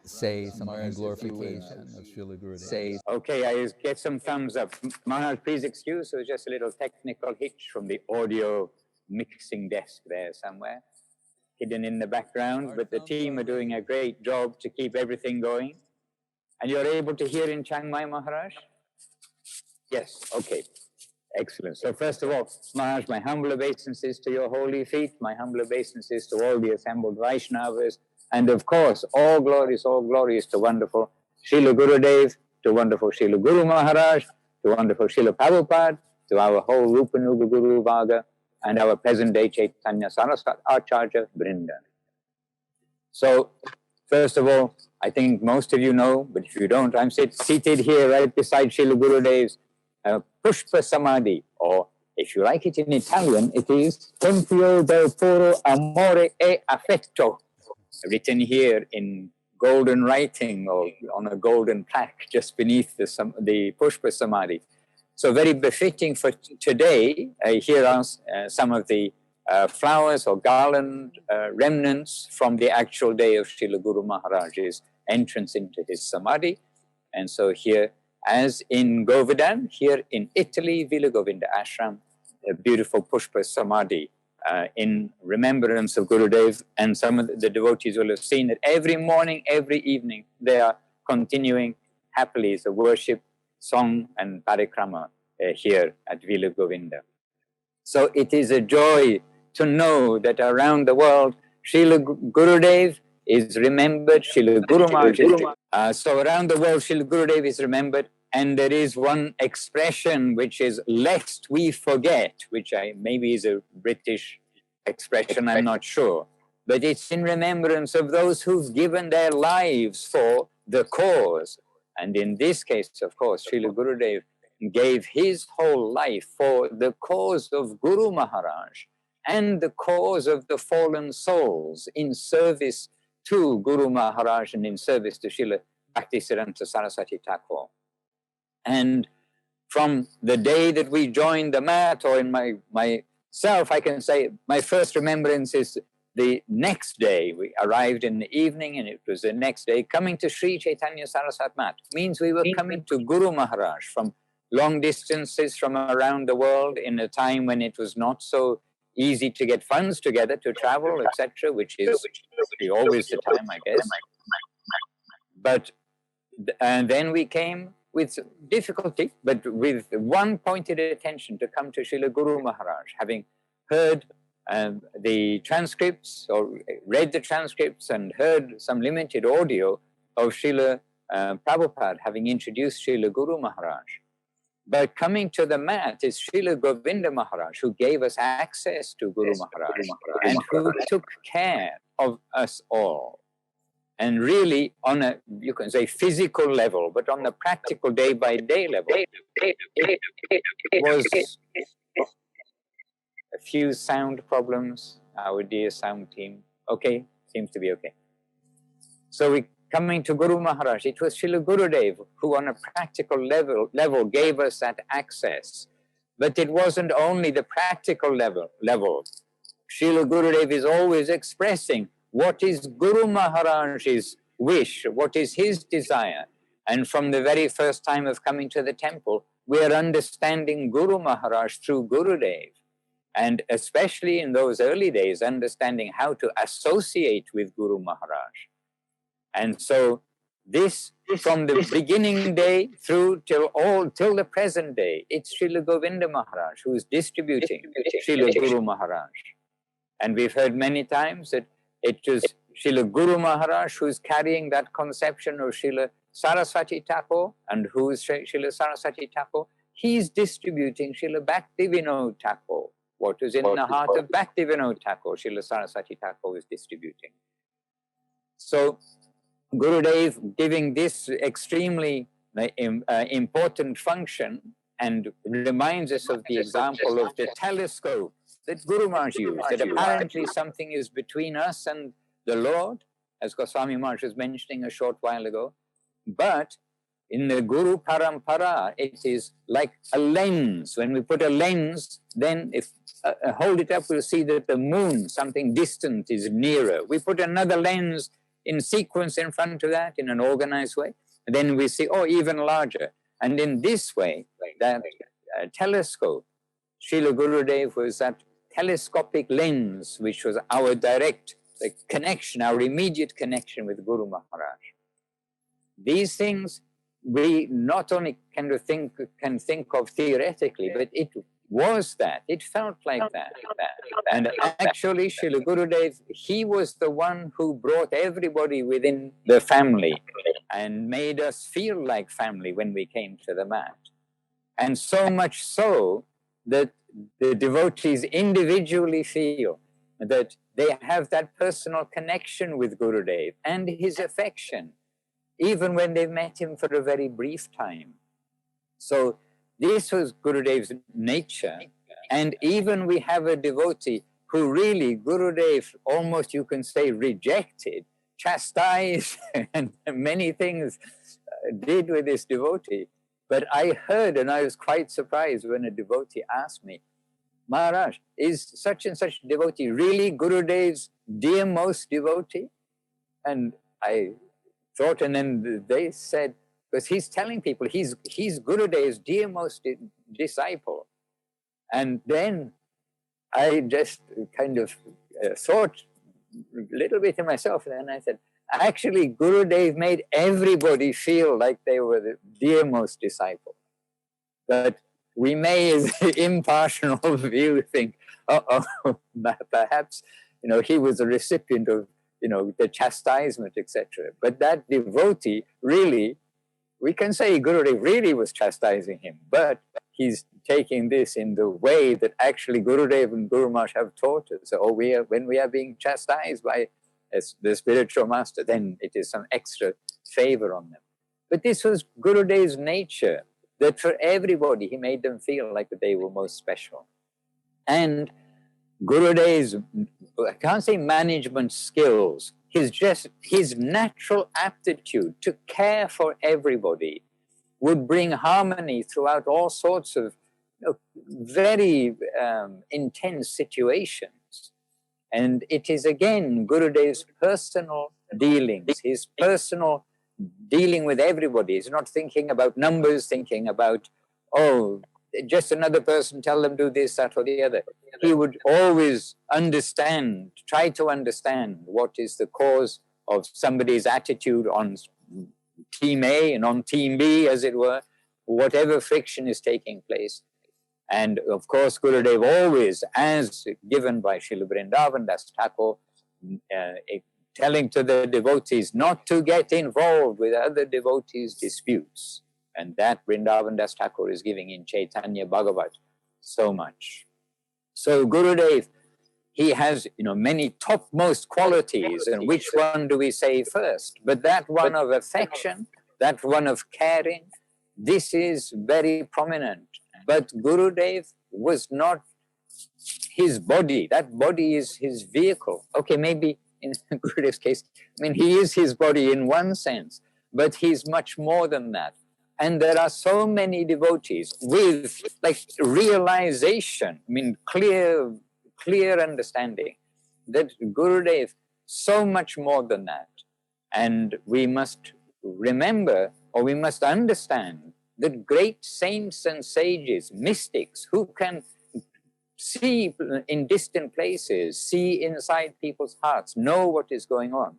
say something in glorification of Srila Gurudev. Okay, I get some thumbs up. Maharaj, please excuse, there's just a little technical hitch from the audio mixing desk there somewhere, hidden in the background, but the team are doing a great job to keep everything going. And you're able to hear in Chiang Mai, Maharaj? Yes, okay. Excellent. So first of all, Maharaj, my humble obeisances to your holy feet, my humble obeisances to all the assembled Vaishnavas, and of course, all glories to wonderful Srila Gurudev, to wonderful Srila Guru Maharaj, to wonderful Srila Prabhupada, to our whole Rupanuga Guru Varga, and our present-day Chaitanya Saraswat Acharya Brinda. So, first of all, I think most of you know, but if you don't, I'm seated here right beside Srila Gurudev's Pushpa Samadhi, or if you like it in Italian, it is Tempio del Puro Amore e Affetto, written here in golden writing or on a golden plaque just beneath the Pushpa Samadhi. So very befitting for today. Here are some of the flowers or garland remnants from the actual day of Srila Guru Maharaj's entrance into his Samadhi. And so here, as in Govardhan, here in Italy, Villa Govinda Ashram, a beautiful Pushpa Samadhi in remembrance of Gurudev. And some of the devotees will have seen that every morning, every evening, they are continuing happily the worship, song and parikrama here at Villa Govinda. So it is a joy to know that around the world, Srila Gurudev is remembered, Srila Guru Maharaj. So around the world, Srila Gurudev is remembered, and there is one expression which is lest we forget, which maybe is a British expression, I'm not sure, but it's in remembrance of those who've given their lives for the cause. And in this case, of course, Srila Gurudev gave his whole life for the cause of Guru Maharaj and the cause of the fallen souls in service to Guru Maharaj and in service to Srila Bhaktisiddhanta Saraswati Thakur. And from the day that we joined the mat, or in myself, I can say my first remembrance is the next day. We arrived in the evening, and it was the next day. Coming to Sri Chaitanya Saraswat Mat means we were coming to Guru Maharaj from long distances from around the world in a time when it was not so easy to get funds together to travel, etc., which is always the time, I guess. But and then we came with difficulty, but with one pointed attention to come to Srila Guru Maharaj, having heard the transcripts or read the transcripts and heard some limited audio of Srila Prabhupada having introduced Srila Guru Maharaj. But coming to the mat is Srila Govinda Maharaj, who gave us access to Guru Maharaj and who took care of us all. And really on a, you can say, physical level, but on the practical day-by-day level, it was a few sound problems, our dear sound team. Okay, seems to be okay. So we coming to Guru Maharaj, it was Srila Gurudev who on a practical level gave us that access. But it wasn't only the practical level. Srila Gurudev is always expressing what is Guru Maharaj's wish, what is his desire. And from the very first time of coming to the temple, we are understanding Guru Maharaj through Gurudev. And especially in those early days, understanding how to associate with Guru Maharaj. And so This, from the beginning day through till the present day, it's Srila Govinda Maharaj who is distributing Srila Guru Maharaj. And we've heard many times that it was Srila Guru Maharaj who is carrying that conception of Srila Saraswati Thakur. And who is Srila Saraswati Thakur? He's distributing Srila Bhakti Vinod Thakur. What is in the heart of Bhakti Vinod Thakur, Srila Saraswati Thakur is distributing. So Gurudev giving this extremely important function, and reminds us of the example of the telescope that Guru Maharaj used, that apparently something is between us and the Lord, as Goswami Maharaj was mentioning a short while ago. But in the Guru Parampara, it is like a lens. When we put a lens, then if hold it up, we'll see that the moon, something distant, is nearer. We put another lens in sequence in front of that, in an organized way, and then we see, oh, even larger. And in this way, that telescope, Srila Gurudev was that telescopic lens, which was our direct connection, our immediate connection with Guru Maharaj. These things we not only can think of theoretically, but it was that. It felt like that. And actually, Srila Gurudev, he was the one who brought everybody within the family and made us feel like family when we came to the mat. And so much so that the devotees individually feel that they have that personal connection with Gurudev and his affection, even when they met him for a very brief time. So this was Gurudev's nature. And even we have a devotee who really, Gurudev, almost you can say, rejected, chastised, and many things did with this devotee. But I heard, and I was quite surprised when a devotee asked me, Maharaj, is such and such devotee really Gurudev's dearmost devotee? And I thought, and then they said, because he's telling people he's Gurudev's dearmost disciple. And then I just kind of thought a little bit to myself, and I said, actually, Gurudev made everybody feel like they were the dearmost disciple. But we may, as impartial view, think, perhaps, he was a recipient of, the chastisement, etc. But that devotee really, we can say Gurudev really was chastising him, but he's taking this in the way that actually Gurudev and Guru Maharaj have taught us. So when we are being chastised by the spiritual master, then it is some extra favor on them. But this was Gurudev's nature, that for everybody, he made them feel like they were most special. And Gurudev's, I can't say management skills, his natural aptitude to care for everybody would bring harmony throughout all sorts of very intense situations. And it is again Gurudev's personal dealings, his personal dealing with everybody. He's not thinking about numbers, thinking about, just another person, tell them do this, that, or the other. He would always understand, try to understand what is the cause of somebody's attitude on team A and on team B, as it were, whatever friction is taking place. And of course, Gurudev always, as given by Srila Vrindavan Das Thakur, telling to the devotees not to get involved with other devotees' disputes. And that Vrindavan Das Thakur is giving in Chaitanya Bhagavat so much. So Gurudev, he has many topmost qualities, and which one do we say first? But that one of affection, that one of caring, this is very prominent. But Gurudev was not his body. That body is his vehicle. Okay, maybe in Gurudev's case, he is his body in one sense, but he's much more than that. And there are so many devotees with realization, clear understanding that Gurudev, so much more than that. And we must remember, or we must understand, that great saints and sages, mystics, who can see in distant places, see inside people's hearts, know what is going on.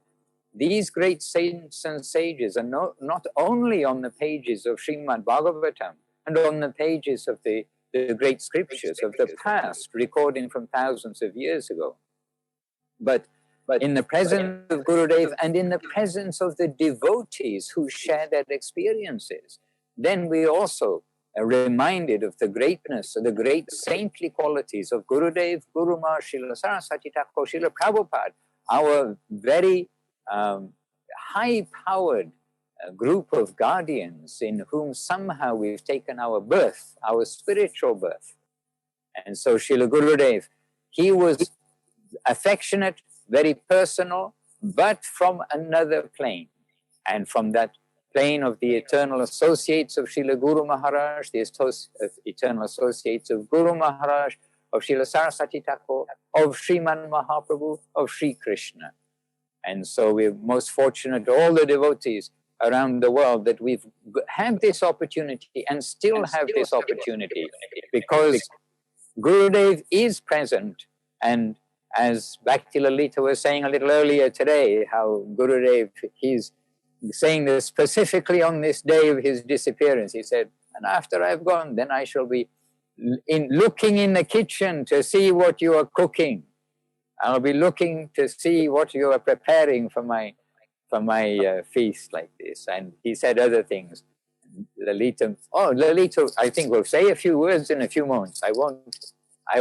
these great saints and sages are not only on the pages of Srimad Bhagavatam and on the pages of the great scriptures of the past, recording from thousands of years ago, but in the presence of Gurudev and in the presence of the devotees who share their experiences, then we also are reminded of the greatness, of the great saintly qualities of Gurudev, Guru Maharaj, Srila Saraswati Thakur, Srila Prabhupada, our very high-powered group of guardians in whom somehow we've taken our birth, our spiritual birth. And so Srila Gurudev, he was affectionate, very personal, but from another plane. And from that plane of the eternal associates of Srila Guru Maharaj, the eternal associates of Guru Maharaj, of Srila Saraswati Thakur, of Sriman Mahaprabhu, of Sri Krishna. And so we're most fortunate, all the devotees around the world, that we've had this opportunity and still have this opportunity, because Gurudev is present. And as Bhakti Lalita was saying a little earlier today, how Gurudev, he's saying this specifically on this day of his disappearance. He said, and after I've gone, then I shall be looking in the kitchen to see what you are cooking. I'll be looking to see what you are preparing for my feast like this. And he said other things. Lalita, I think will say a few words in a few moments. I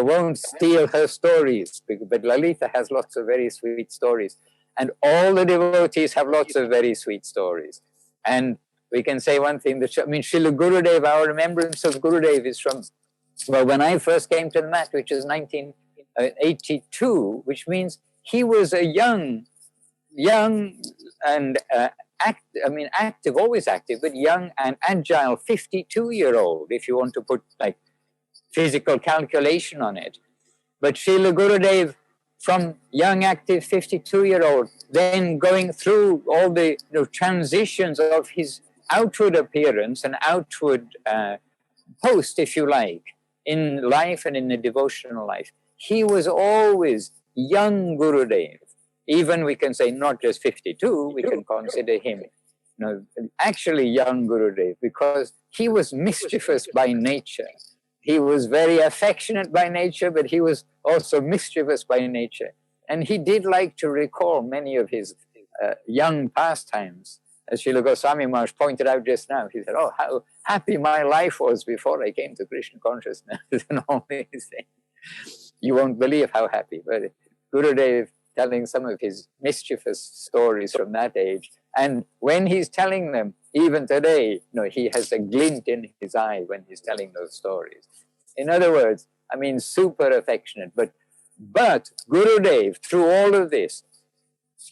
won't steal her stories, but Lalita has lots of very sweet stories. And all the devotees have lots of very sweet stories. And we can say one thing, Srila Gurudev, our remembrance of Gurudev is from, well, when I first came to the mat, which is 1982, which means he was a young and active, always active, but young and agile 52-year-old, if you want to put like physical calculation on it. But Srila Gurudev, from young, active 52-year-old, then going through all the transitions of his outward appearance and outward post, if you like, in life and in the devotional life. He was always young Gurudev. Even we can say not just 52, we can consider him actually young Gurudev, because he was mischievous by nature. He was very affectionate by nature, but he was also mischievous by nature. And he did like to recall many of his young pastimes. As Srila Goswami Maharaj pointed out just now, he said, oh, how happy my life was before I came to Krishna consciousness. And all these things. You won't believe how happy. But Gurudev telling some of his mischievous stories from that age. And when he's telling them, even today, he has a glint in his eye when he's telling those stories. In other words, super affectionate. But Gurudev, through all of this,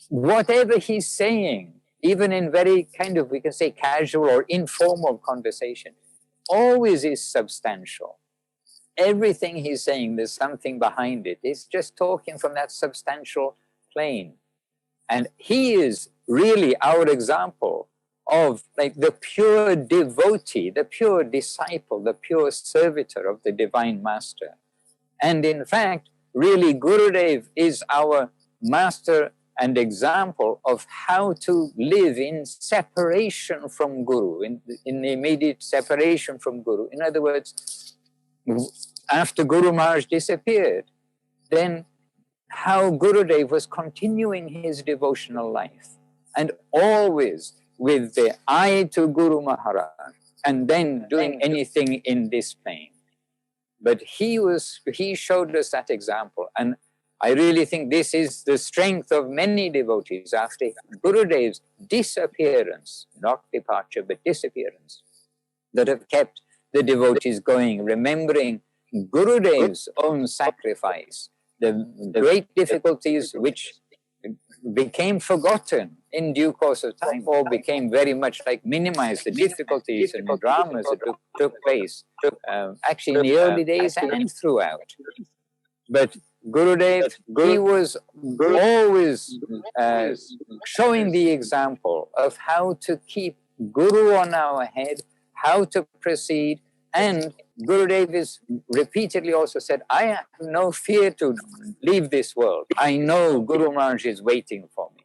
whatever he's saying, even in very kind of, we can say, casual or informal conversation, always is substantial. Everything he's saying, there's something behind it. It's just talking from that substantial plane. And he is really our example of like the pure devotee, the pure disciple, the pure servitor of the Divine Master. And in fact, really Gurudev is our master and example of how to live in separation from Guru, in the immediate separation from Guru. In other words, after Guru Maharaj disappeared, then how Gurudev was continuing his devotional life, and always with the eye to Guru Maharaj, and then doing anything in this plane. But he showed us that example, and I really think this is the strength of many devotees after Gurudev's disappearance, not departure, but disappearance, that have kept the devotees going, remembering Gurudev's own sacrifice, the great difficulties which became forgotten in due course of time, or became very much like minimized, the difficulties and the dramas that took place actually in the early days and throughout. But Gurudev, he was always showing the example of how to keep Guru on our head, how to proceed. And Gurudev is repeatedly also said, I have no fear to leave this world. I know Guru Maharaj is waiting for me.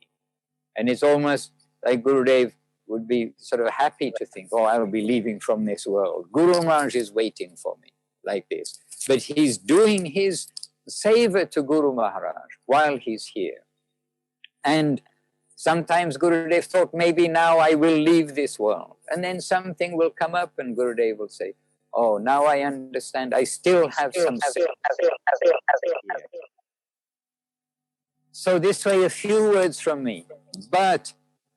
And it's almost like Gurudev would be sort of happy to think, oh, I will be leaving from this world. Guru Maharaj is waiting for me, like this. But he's doing his seva to Guru Maharaj while he's here. And sometimes Gurudev thought, maybe now I will leave this world. And then something will come up and Gurudev will say, oh, now I understand, I still have some seva. So this way, a few words from me. But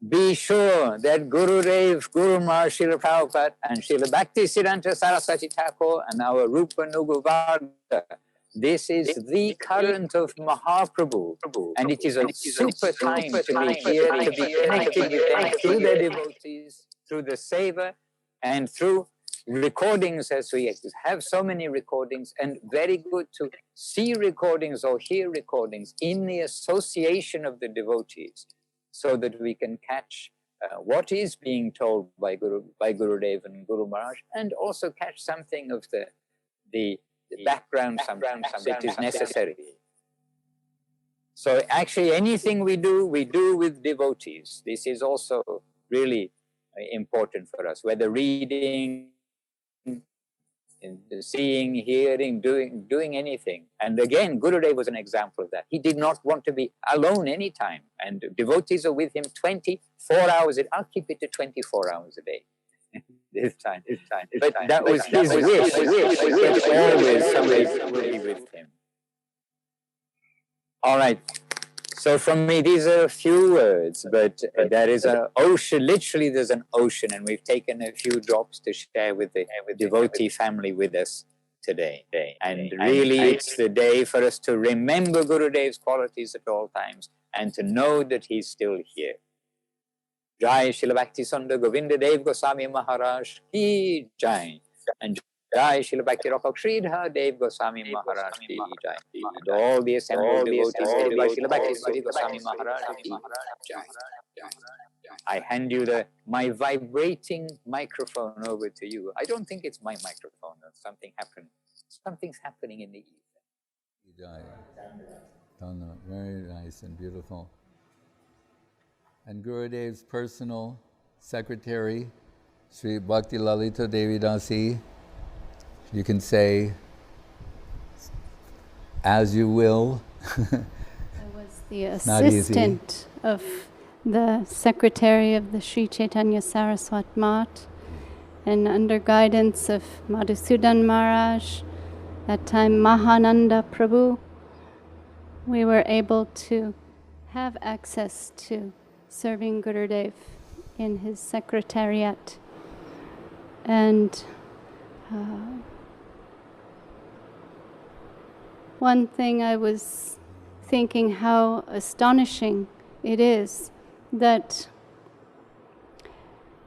be sure that Gurudev, Guru Maharaj, Srila Prabhupada, and Srila Bhakti Siddhanta Saraswati Thakur, and our Rupa Nuga Varga, this is the current of Mahaprabhu, and it is a super time to be here, to be connected with them through their devotees, through the seva, and through recordings, as we have so many recordings, and very good to see recordings or hear recordings in the association of the devotees, so that we can catch what is being told by Gurudev and Guru Maharaj, and also catch something of the background, sometimes it is necessary. So actually anything we do with devotees. This is also really important for us, whether reading, seeing, hearing, doing anything. And again, Gurudev was an example of that. He did not want to be alone anytime, and devotees are with him 24 hours. I'll keep it to 24 hours a day. This time. But that was his wish, that always somebody will be with him. All right. So from me, these are a few words, but there is an ocean, literally there's an ocean, and we've taken a few drops to share with the devotee family with us today. And really, it's the day for us to remember Gurudev's qualities at all times, and to know that he's still here. Jai Srila Bhakti Sundar Govinda Dev Goswami Maharaj Ki Jai. And Jai Srila Bhakti Sridhar Dev Goswami Maharaj Ki Jai. And all the assembled devotees headed by Srila Bhakti Sudhir Goswami Maharaj Ki Jai. I hand you my vibrating microphone over to you. I don't think it's my microphone. Something happened. Something's happening in the ether. Very nice and beautiful. And Gurudev's personal secretary, Sri Bhakti Lalita Devi Dasi, you can say, as you will. I was the assistant of the secretary of the Sri Chaitanya Saraswat Math, and under guidance of Madhusudan Maharaj, that time Paramananda Prabhu, we were able to have access to serving Gurudev in his secretariat. And one thing I was thinking, how astonishing it is that,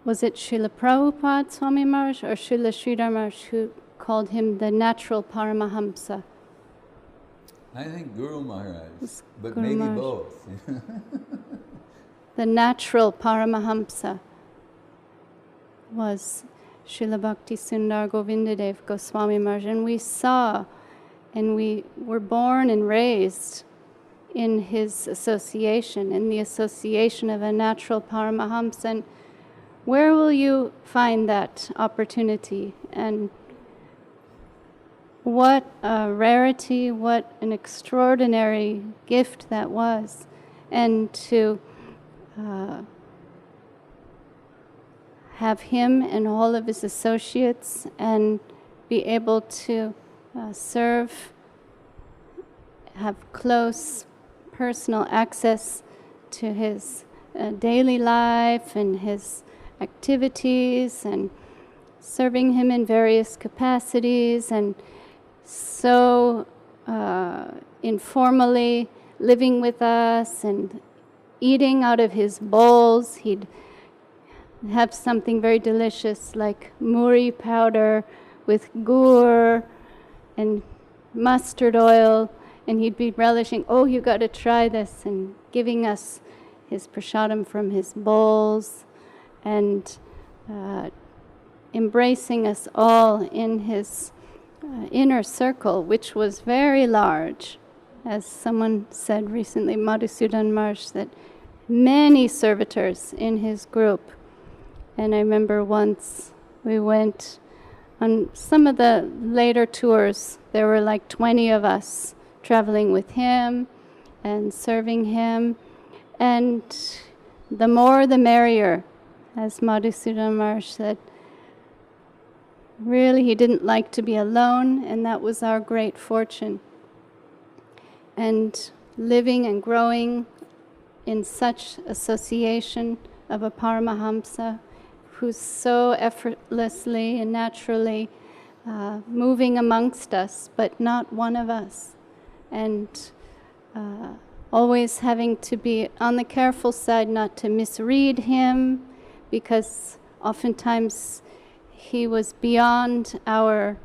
was it Srila Prabhupada Swami Maharaj or Srila Sridhar Maharaj who called him the natural paramahamsa? I think Guru Maharaj, but Guru maybe Maharaj. both. The natural paramahamsa was Srila Bhakti Sundar Govinda Dev Goswami Maharaj, and we saw, and we were born and raised in his association, in the association of a natural paramahamsa. And where will you find that opportunity? And what a rarity, what an extraordinary gift that was. And to have him and all of his associates and be able to serve, have close personal access to his daily life and his activities, and serving him in various capacities, and so informally living with us and eating out of his bowls. He'd have something very delicious like muri powder with gur and mustard oil, and he'd be relishing, oh, you got to try this, and giving us his prasadam from his bowls, and embracing us all in his inner circle, which was very large. As someone said recently, Madhusudan Maharaj, that many servitors in his group. And I remember once we went on some of the later tours, there were like 20 of us traveling with him and serving him. And the more the merrier, as Madhusudan Maharaj said. Really, he didn't like to be alone, and that was our great fortune. And living and growing in such association of a paramahamsa who's so effortlessly and naturally moving amongst us, but not one of us. And always having to be on the careful side not to misread him, because oftentimes he was beyond our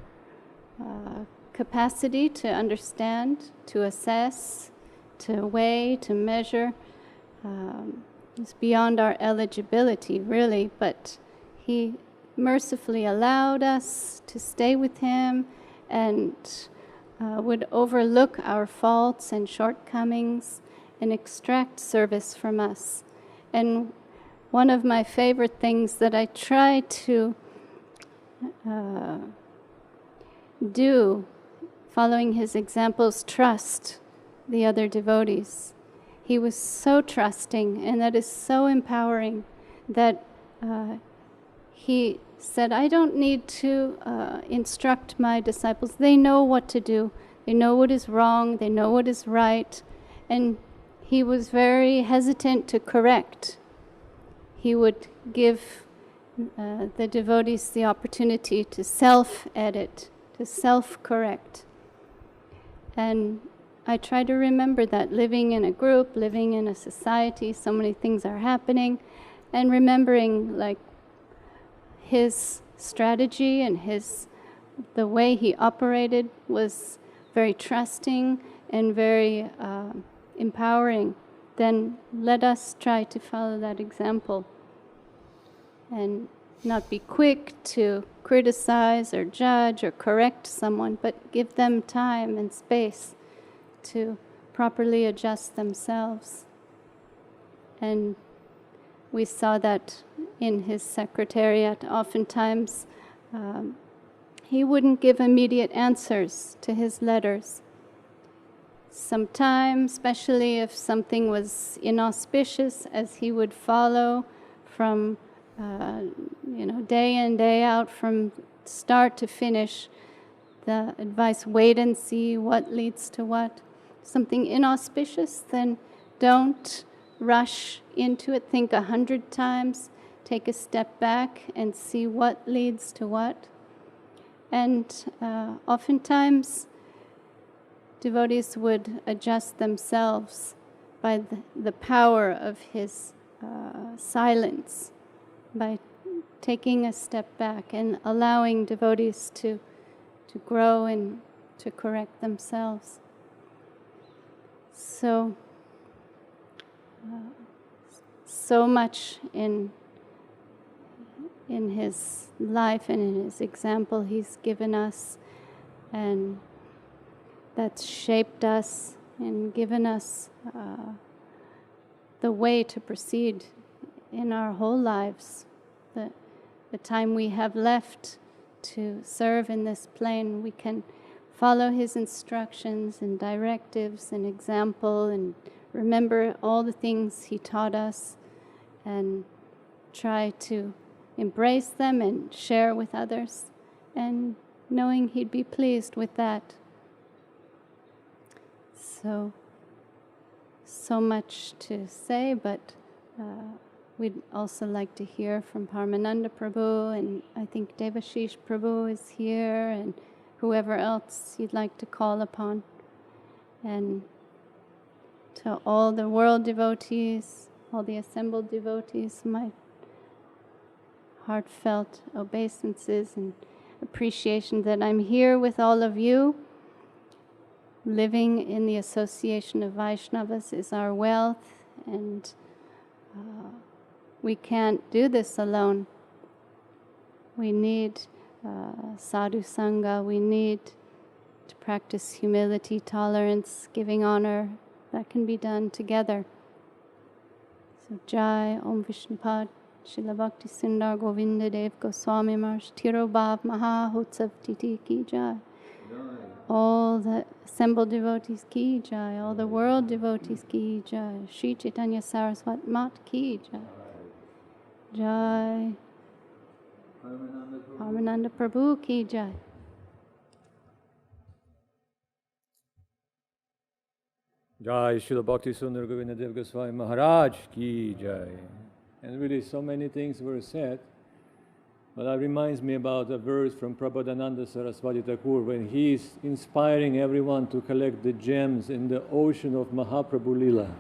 capacity to understand, to assess, to weigh, to measure. It's beyond our eligibility, really, but he mercifully allowed us to stay with him and would overlook our faults and shortcomings and extract service from us. And one of my favorite things that I try to do, following his examples, trust the other devotees. He was so trusting, and that is so empowering that he said, I don't need to instruct my disciples. They know what to do. They know what is wrong. They know what is right. And he was very hesitant to correct. He would give the devotees the opportunity to self-edit, to self-correct. And I try to remember that living in a group, living in a society, so many things are happening, and remembering like his strategy and the way he operated was very trusting and very empowering. Then let us try to follow that example and not be quick to criticize or judge or correct someone, but give them time and space to properly adjust themselves. And we saw that in his secretariat. Oftentimes, he wouldn't give immediate answers to his letters. Sometimes, especially if something was inauspicious, as he would follow from day in, day out, from start to finish, the advice, wait and see what leads to what. Something inauspicious, then don't rush into it. Think 100 times, take a step back and see what leads to what. And oftentimes, devotees would adjust themselves by the power of his silence, by taking a step back and allowing devotees to grow and to correct themselves. So much in his life and in his example he's given us, and that's shaped us and given us the way to proceed in our whole lives. The time we have left to serve in this plane, we can follow his instructions and directives and example and remember all the things he taught us and try to embrace them and share with others, and knowing he'd be pleased with that. So much to say, but we'd also like to hear from Paramananda Prabhu, and I think Devashish Prabhu is here, and whoever else you'd like to call upon. And to all the world devotees, all the assembled devotees, my heartfelt obeisances and appreciation that I'm here with all of you. Living in the association of Vaishnavas is our wealth, and we can't do this alone. We need sadhu sangha, we need to practice humility, tolerance, giving honor. That can be done together. So Jai Om Vishnupad Srila Bhakti Sudhir Govinda Dev Goswami Maharaj Tiro Bhav Maha Hotsav Titi Ki Jai. All the assembled devotees Ki Jai. All the world devotees Ki Jai. Shri Chaitanya Saraswat Mat Ki Jai. Jai. Paramananda Prabhu Ki Jai. Jai Srila Bhakti Sudhir Govinda Dev Goswami Maharaj Ki Jai. And really so many things were said, but that reminds me about a verse from Prabodhananda Saraswati Thakur when he is inspiring everyone to collect the gems in the ocean of Mahaprabhu Lila,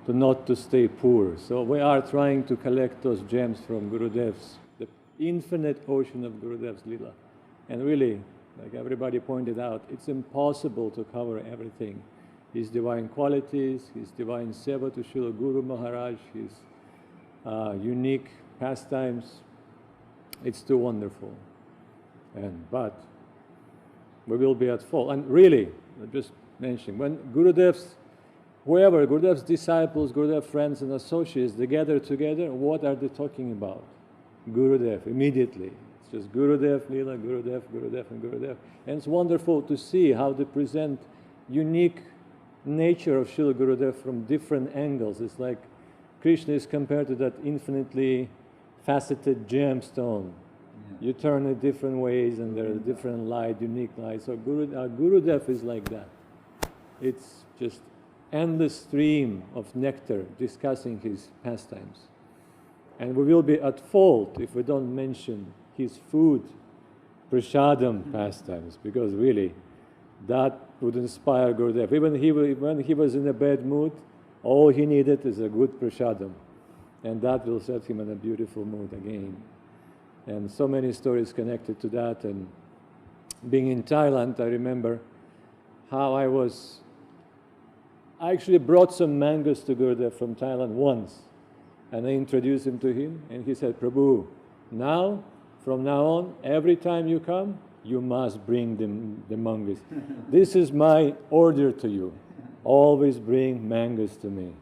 to not to stay poor. So we are trying to collect those gems from Gurudev's, the infinite ocean of Gurudev's Lila. And really, like everybody pointed out, it's impossible to cover everything. His divine qualities, his divine seva to Srila Guru Maharaj, his unique pastimes. It's too wonderful. But we will be at fault. And really, just mentioning, when Gurudev's disciples, Gurudev's friends and associates, they gather together, what are they talking about? Gurudev, immediately. It's just Gurudev, Lila, Gurudev, Gurudev, and Gurudev. And it's wonderful to see how they present unique nature of Srila Gurudev from different angles. It's like Krishna is compared to that infinitely faceted gemstone. Yeah. You turn it different ways and there are different light, unique light. So Gurudev is like that. It's just endless stream of nectar discussing his pastimes. And we will be at fault if we don't mention his food, prasadam pastimes, because really that would inspire Gurudev. Even when he was in a bad mood, all he needed is a good prasadam. And that will set him in a beautiful mood again. And so many stories connected to that. And being in Thailand, I remember how I actually brought some mangoes to Gurudev from Thailand once. And I introduced him to him. And he said, Prabhu, from now on, every time you come, you must bring the mangoes. This is my order to you. Always bring mangoes to me.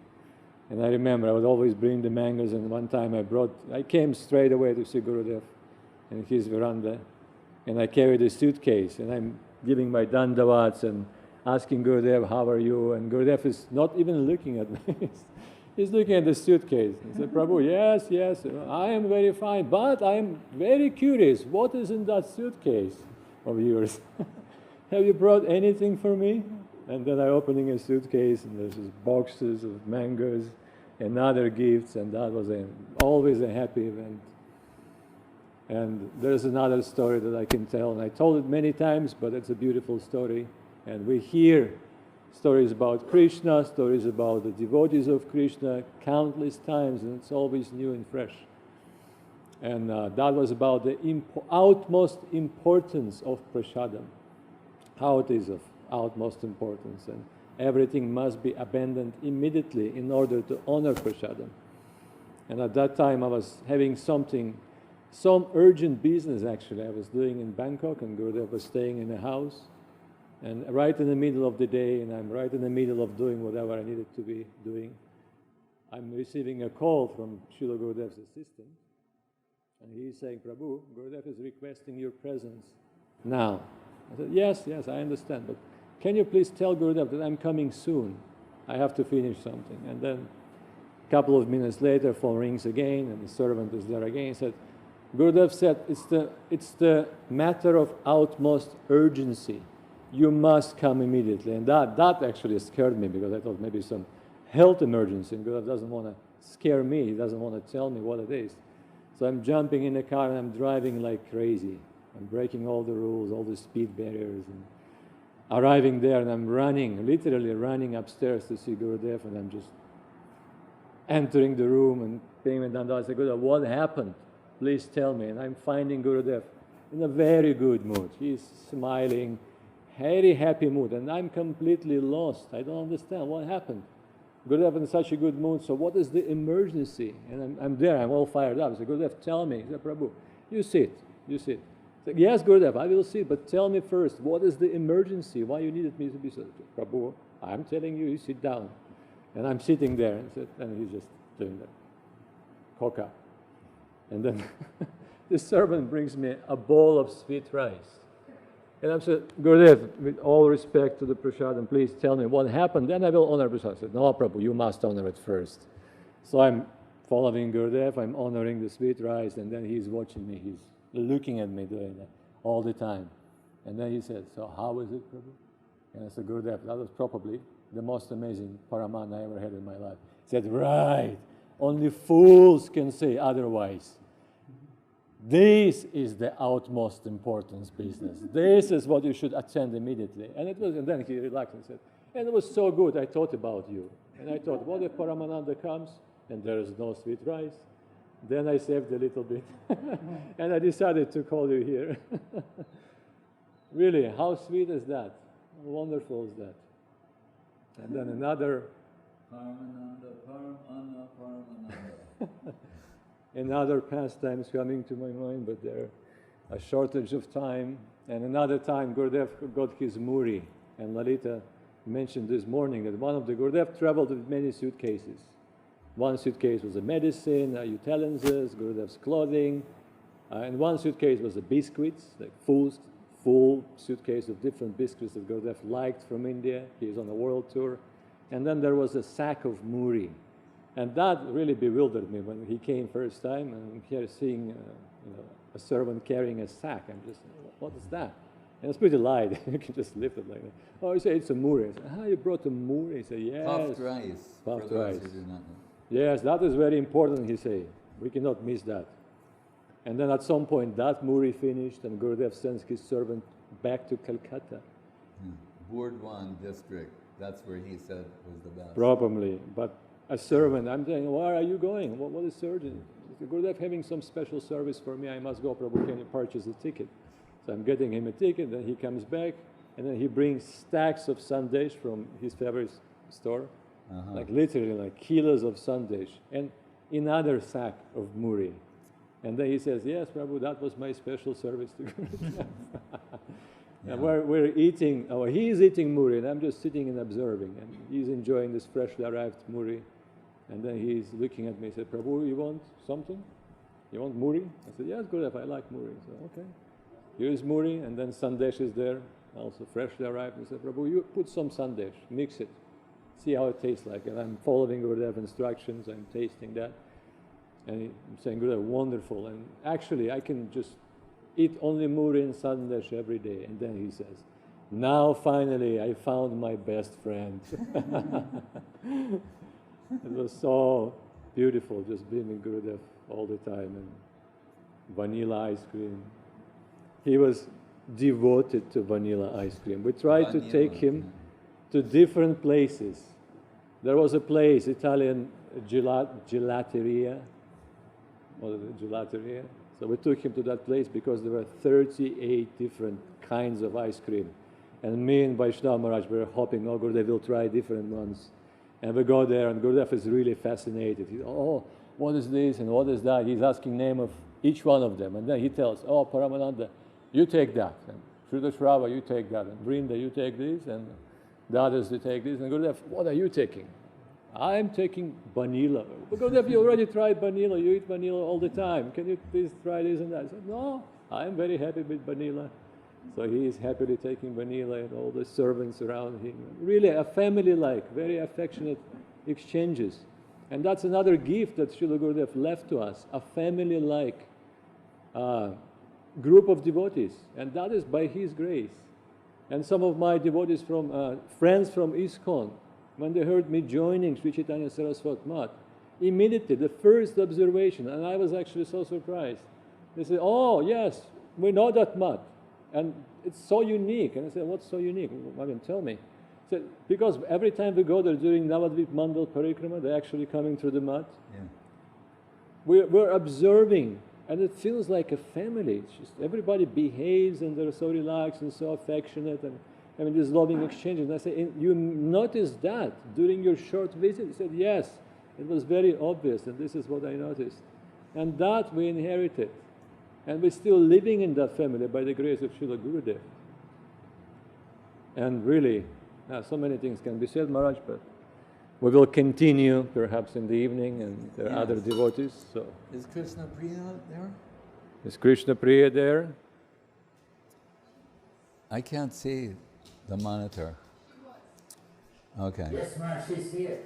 And I remember I would always bring the mangoes, and one time I came straight away to see Gurudev in his veranda, and I carried a suitcase, and I'm giving my dandavats and asking Gurudev, how are you? And Gurudev is not even looking at me. He's looking at the suitcase. He said, Prabhu, yes, I am very fine, but I am very curious. What is in that suitcase of yours? Have you brought anything for me? And then I opening a suitcase, and there's just boxes of mangoes and other gifts, and that was always a happy event. And there's another story that I can tell, and I told it many times, but it's a beautiful story. And we hear stories about Krishna, stories about the devotees of Krishna countless times, and it's always new and fresh. And that was about the utmost importance of prasadam, how it is of utmost importance, and everything must be abandoned immediately in order to honor prasadam. And at that time I was having some urgent business actually I was doing in Bangkok, and Gurudev was staying in a house, and right in the middle of the day, and I'm right in the middle of doing whatever I needed to be doing, I'm receiving a call from Srila Gurudev's assistant, and he's saying, Prabhu, Gurudev is requesting your presence now. I said, yes, I understand, but can you please tell Gurudev that I'm coming soon? I have to finish something. And then a couple of minutes later, phone rings again, and the servant is there again. He said, Gurudev said, it's the matter of utmost urgency. You must come immediately. And that actually scared me, because I thought maybe some health emergency, and Gurudev doesn't want to scare me. He doesn't want to tell me what it is. So I'm jumping in the car, and I'm driving like crazy. I'm breaking all the rules, all the speed barriers, and arriving there, and I'm literally running upstairs to see Gurudev, and I'm just entering the room and paying my dandavats. I say, Gurudev, what happened? Please tell me. And I'm finding Gurudev in a very good mood. He's smiling, very happy mood, and I'm completely lost. I don't understand what happened. Gurudev in such a good mood, so what is the emergency? And I'm there, I'm all fired up. I say, Gurudev, tell me. He said, Prabhu, you sit. I said, yes, Gurudev, I will sit, but tell me first, what is the emergency? Why you needed me to be so? Prabhu, I'm telling you, you sit down. And I'm sitting there, and he just doing that. Coca. And then the servant brings me a bowl of sweet rice. And I said, Gurudev, with all respect to the prasadam, please tell me what happened, then I will honor prasadam. I said, no, Prabhu, you must honor it first. So I'm following Gurudev, I'm honoring the sweet rice, and then he's watching me, he's looking at me doing that all the time. And then he said, so how is it, Prabhu? And I said, Gurudev, that was probably the most amazing paramana I ever had in my life. He said, right, only fools can say otherwise. This is the utmost importance business. This is what you should attend immediately. And then he relaxed and said, and it was so good, I thought about you. And I thought, what if Paramananda comes and there is no sweet rice? Then I saved a little bit. And I decided to call you here. Really, how sweet is that? How wonderful is that? And then another... Paramananda. Another pastimes coming to my mind, but there a shortage of time. And another time, Gurudev got his muri. And Lalita mentioned this morning that one of the Gurudev traveled with many suitcases. One suitcase was a medicine, utensils, Gurudev's clothing, and one suitcase was the biscuits, like full suitcase of different biscuits that Gurudev liked from India. He was on a world tour. And then there was a sack of muri. And that really bewildered me when he came first time, and I'm here seeing a servant carrying a sack. I'm just, what is that? And it's pretty light. You can just lift it like that. Oh, he said, it's a muri. I said, you brought a muri? He said, yes. Puffed rice. Puffed rice. Yes, that is very important, he said. We cannot miss that. And then at some point, that muri finished, and Gurudev sends his servant back to Calcutta. Burdwan district, that's where he said was the best. Probably, but a servant, I'm saying, where are you going? What is urgent? Gurudev having some special service for me, I must go. Prabhu, can you purchase a ticket? So I'm getting him a ticket, then he comes back, and then he brings stacks of sandesh from his favorite store, like literally like kilos of sandesh, and another sack of muri. And then he says, yes, Prabhu, that was my special service to Gurudev. And we're eating, he's eating muri, and I'm just sitting and observing, and he's enjoying this freshly arrived muri. And then he's looking at me, he said, Prabhu, you want something? You want muri? I said, yes, Gurudev, I like muri. He said, okay. Here is muri, and then sandesh is there, also freshly arrived. He said, Prabhu, you put some sandesh, mix it, see how it tastes like. And I'm following Gurudev instructions, I'm tasting that. And I'm saying, Gurudev, wonderful. And actually, I can just eat only muri and sandesh every day. And then he says, now finally I found my best friend. It was so beautiful, just being with Gurudev all the time, and vanilla ice cream. He was devoted to vanilla ice cream. We tried to take him to different places. There was a place, Italian gelateria. What is it, gelateria? So we took him to that place because there were 38 different kinds of ice cream. And me and Vaishnava Maharaj were hoping, oh, Gurudev will try different ones. And we go there, and Gurudev is really fascinated. He's, oh, what is this and what is that? He's asking name of each one of them. And then he tells, oh, Paramananda, you take that. And Sridhar, you take that. And Vrinda, you take this. And the others, you take this. And Gurudev, what are you taking? I'm taking vanilla. But Gurudev, you already tried vanilla. You eat vanilla all the time. Can you please try this and that? I said, no, I'm very happy with vanilla. So he is happily taking vanilla, and all the servants around him. Really a family-like, very affectionate exchanges. And that's another gift that Srila Gurudev left to us, a family-like group of devotees. And that is by his grace. And some of my devotees from, friends from ISKCON, when they heard me joining Sri Chaitanya Saraswat Math, immediately, the first observation, and I was actually so surprised, they said, oh, yes, we know that Math. And it's so unique. And I said, what's so unique? I mean, tell me. He said, because every time we go there during Navadvip Mandal Parikrama, they're actually coming through the mat. Yeah. We're observing, and it feels like a family. It's just everybody behaves, and they're so relaxed and so affectionate, and I mean, these loving exchanges. And I said, you noticed that during your short visit? He said, yes. It was very obvious, and this is what I noticed. And that we inherited. And we're still living in that family by the grace of Srila Gurudev. And really, so many things can be said, Maharaj, but we will continue perhaps in the evening, and there are Yes. other devotees. So, Is Krishna Priya there? is Krishna Priya there? I can't see the monitor. Okay. Yes, Maharaj, she's here.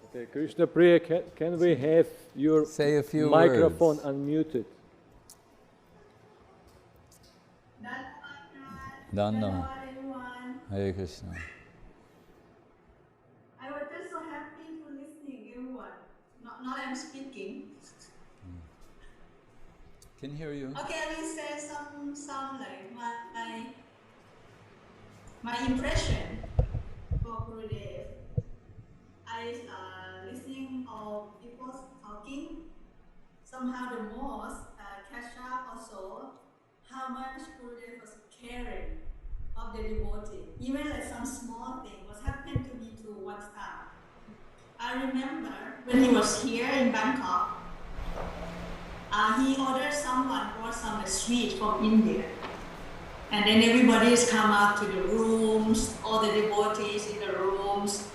Okay, Krishna Priya, can we have your Say a few microphone words. unmuted? Dhanna. Hare Krishna. I was just so happy to listening everyone. Not I'm speaking. Can hear you. Okay, I will say some like my impression for Gurudev. I listening of people talking. Somehow the most catch up also how much Gurudev was caring of the devotee. Even like some small thing was happened to me too one time. I remember when he was here in Bangkok, he ordered someone brought some sweet from India. And then everybody is come out to the rooms, all the devotees in the rooms.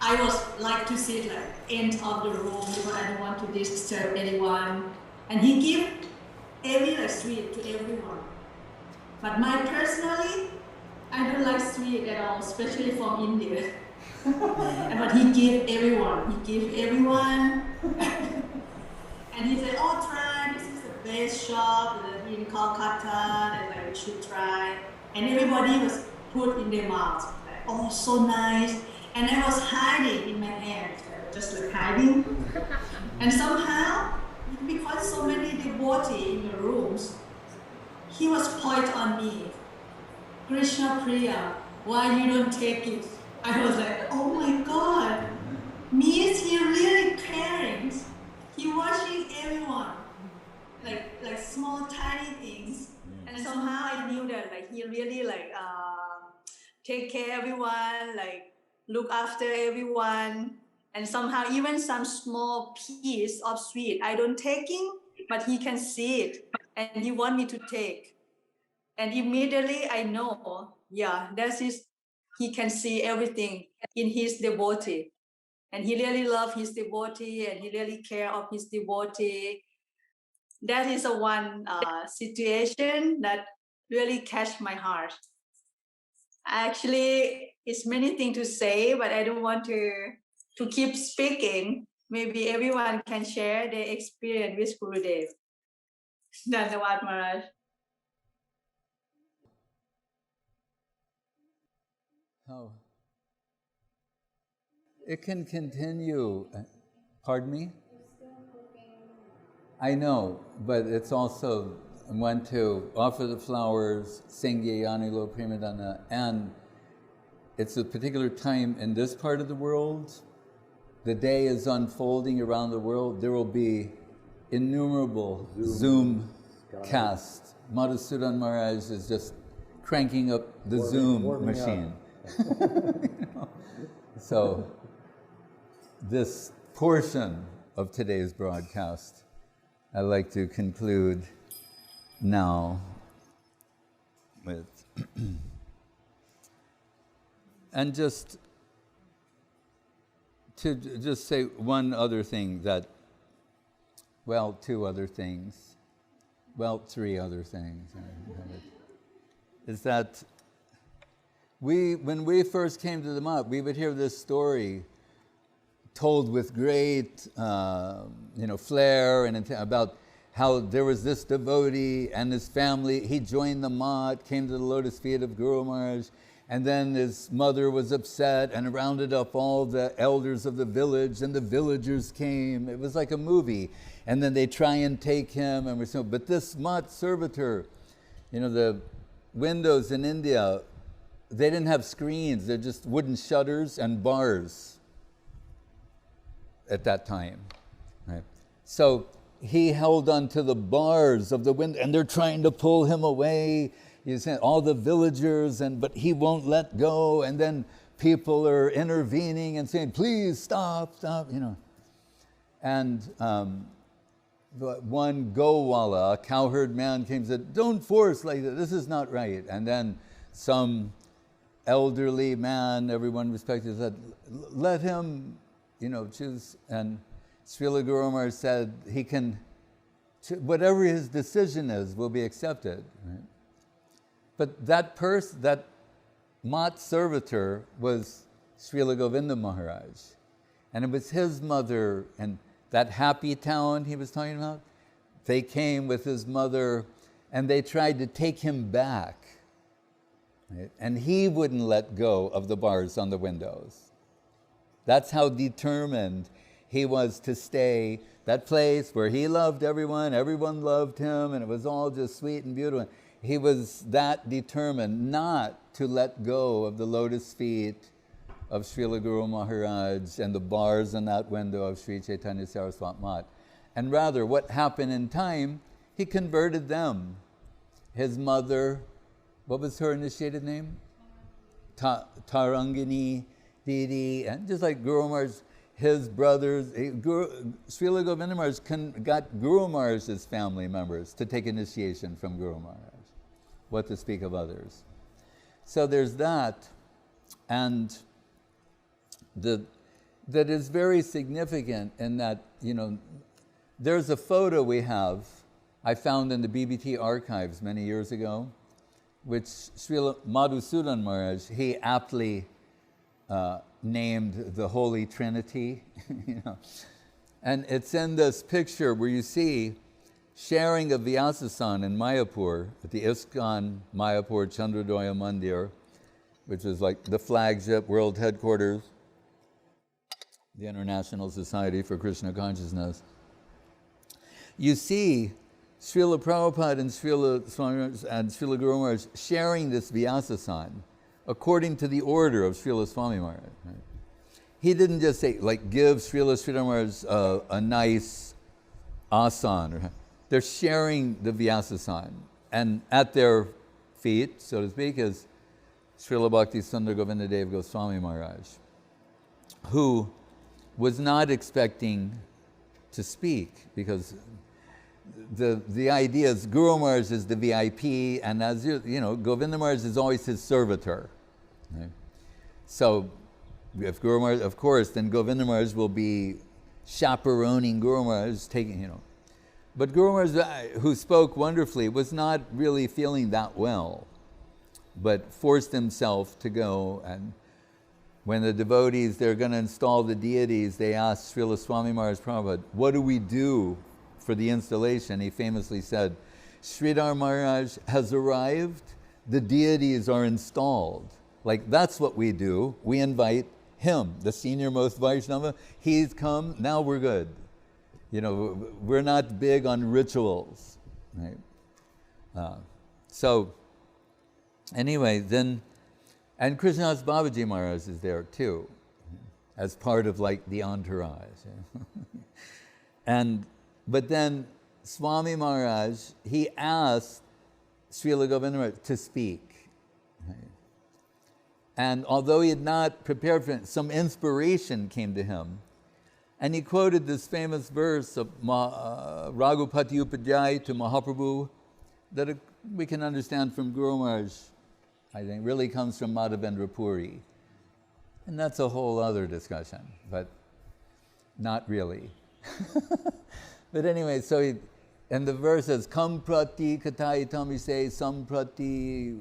I was like to sit like end of the room because I don't want to disturb anyone. And he give every like sweet to everyone. But personally, I don't like sweet at all, especially from India. But he gave everyone. And he said, oh, try, this is the best shop in Calcutta that like, you should try. And everybody was put in their mouths, like, oh, so nice. And I was hiding in my hand, just like hiding. And somehow, because so many devotees in the rooms, he was point on me. Krishna Priya, why you don't take it? I was like, oh my God, means he really caring. He watching everyone, like small tiny things, and somehow I knew that like he really like take care everyone, like look after everyone, and somehow even some small piece of sweet I don't taking, but he can see it and he want me to take, and immediately I know, yeah, that's his. He can see everything in his devotee. And he really loved his devotee and he really care of his devotee. That is a one situation that really catch my heart. Actually, it's many things to say, but I don't want to keep speaking. Maybe everyone can share their experience with Gurudev. Dhanyavad Maharaj. Oh. It can continue. Pardon me? I know, but it's also one to offer the flowers, sing Yayani Lo Premadana, and it's a particular time in this part of the world. The day is unfolding around the world. There will be innumerable Zoom casts. Madhusudan Maharaj is just cranking up the Zoom machine. You know? So, this portion of today's broadcast, I'd like to conclude now with, and just to just say one other thing that, well, two other things, well, three other things, is that when we first came to the Mat, we would hear this story told with great, flair and about how there was this devotee and his family. He joined the Mat, came to the lotus feet of Guru Maharaj, and then his mother was upset and rounded up all the elders of the village, and the villagers came. It was like a movie. And then they try and take him, and we're so. But this Mat servitor, the windows in India, they didn't have screens. They're just wooden shutters and bars at that time. Right? So he held onto the bars of the window, and they're trying to pull him away. You see, all the villagers, but he won't let go. And then people are intervening and saying, "Please stop." And one Gowala, a cowherd man, came and said, "Don't force like that. This is not right." And then some elderly man, everyone respected, said, "Let him choose. And Srila Guru Maharaj said he can, whatever his decision is will be accepted. Right? But that Mat servitor was Srila Govinda Maharaj. And it was his mother, and that happy town he was talking about, they came with his mother and they tried to take him back. Right? And he wouldn't let go of the bars on the windows. That's how determined he was to stay. That place where he loved everyone loved him, and it was all just sweet and beautiful. He was that determined not to let go of the lotus feet of Srila Guru Maharaj and the bars on that window of Sri Chaitanya Saraswat Mat. And rather, what happened in time, he converted them. His mother, what was her initiated name? Tarangini Devi, and just like Guru Maharaj, his brothers, Srila Govinda Maharaj got Guru Maharaj's family members to take initiation from Guru Maharaj. What to speak of others. So there's that, and that is very significant in that, there's a photo we have, I found in the BBT archives many years ago, which Srila Madhusudan Maharaj, he aptly named the Holy Trinity, And it's in this picture where you see sharing of Vyasasan in Mayapur, at the ISKCON Mayapur Chandrodaya Mandir, which is like the flagship world headquarters, the International Society for Krishna Consciousness. You see Srila Prabhupada and Srila Swami and Srila Guru Maharaj sharing this Vyasasan according to the order of Srila Swami Maharaj. Right? He didn't just say, give Srila Sridhar Maharaj a nice asan. They're sharing the Vyasasan. And at their feet, so to speak, is Srila Bhakti Sudhir Govinda Dev Goswami Maharaj, who was not expecting to speak, because the idea is Guru Maharaj is the VIP, and as Govinda Maharaj is always his servitor. Right? So if Guru Maharaj, of course, then Govinda Maharaj will be chaperoning Guru Maharaj, But Guru Maharaj, who spoke wonderfully, was not really feeling that well, but forced himself to go. And when the devotees, they're going to install the deities, they asked Srila Swami Maharaj Prabhupada, what do we do for the installation? He famously said, Sridhar Maharaj has arrived, the deities are installed. That's what we do. We invite him, the senior most Vaishnava, he's come, now we're good. We're not big on rituals. Right? So, anyway, then, and Krishnadas Babaji Maharaj is there too, as part of the entourage. But then Swami Maharaj, he asked Srila Govinda Maharaj to speak. Right? And although he had not prepared for it, some inspiration came to him. And he quoted this famous verse of Raghupati Upadhyay to Mahaprabhu that we can understand from Guru Maharaj, I think, really comes from Madhavendra Puri. And that's a whole other discussion, but not really. But anyway, and the verse says, Kam prati kataitam, we say, sam prati,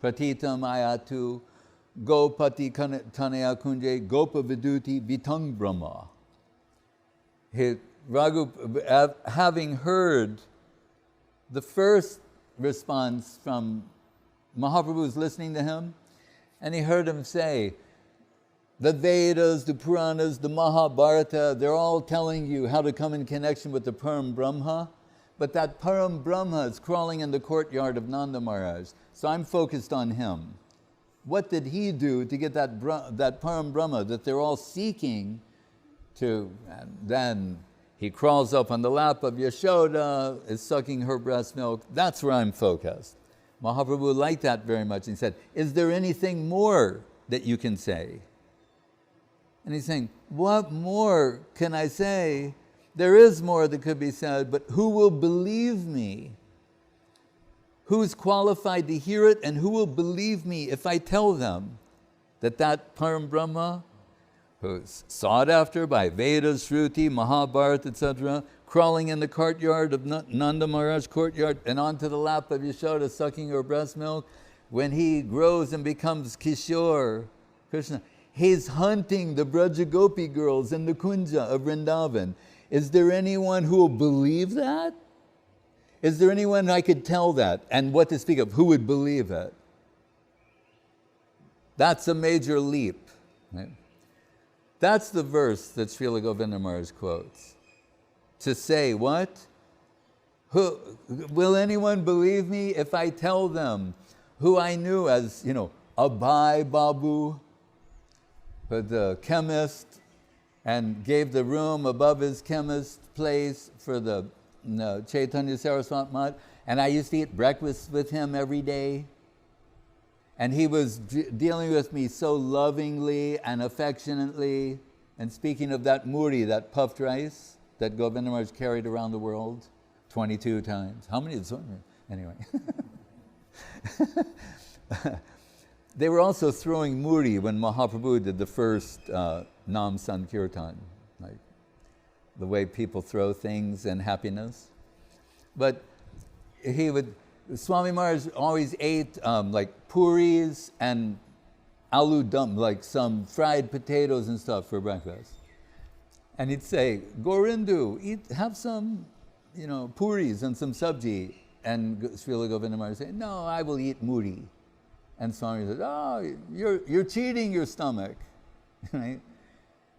pratitam ayatu, Gopati Tanaya Kunje Gopa Viduti Vitang Brahma. Having heard the first response from Mahaprabhu, was listening to him, and he heard him say, the Vedas, the Puranas, the Mahabharata, they're all telling you how to come in connection with the Param Brahma, but that Param Brahma is crawling in the courtyard of Nanda Maharaj, so I'm focused on him. What did he do to get that Param Brahma that they're all seeking to? And then he crawls up on the lap of Yashoda, is sucking her breast milk. That's where I'm focused. Mahaprabhu liked that very much. He said, is there anything more that you can say? And he's saying, what more can I say? There is more that could be said, but who will believe me? Who's qualified to hear it, and who will believe me if I tell them that Param Brahma who's sought after by Vedas, Shruti, Mahabharata, etc., crawling in the courtyard of Nanda Maharaj's courtyard and onto the lap of Yashoda, sucking her breast milk. When he grows and becomes Kishore, Krishna, he's hunting the Braja Gopi girls in the Kunja of Vrindavan. Is there anyone who will believe that? Is there anyone I could tell that? And what to speak of, who would believe it? That's a major leap. Right? That's the verse that Srila Govinda Maharaj quotes. To say what? Will anyone believe me if I tell them who I knew as, Abhay Babu, the chemist, and gave the room above his chemist place for the Chaitanya Saraswat Math, and I used to eat breakfast with him every day. And he was dealing with me so lovingly and affectionately, and speaking of that muri, that puffed rice that Govinda Maharaj carried around the world 22 times. How many? Anyway. They were also throwing muri when Mahaprabhu did the first Nam Sankirtan, like the way people throw things in happiness. But Swami Maharaj always ate like puris and aloo dum, like some fried potatoes and stuff for breakfast. And he'd say, Gorindu, have some, puris and some sabji. And Srila Govinda Maharaj would say, no, I will eat muri. And Swami said, oh, you're cheating your stomach. Right?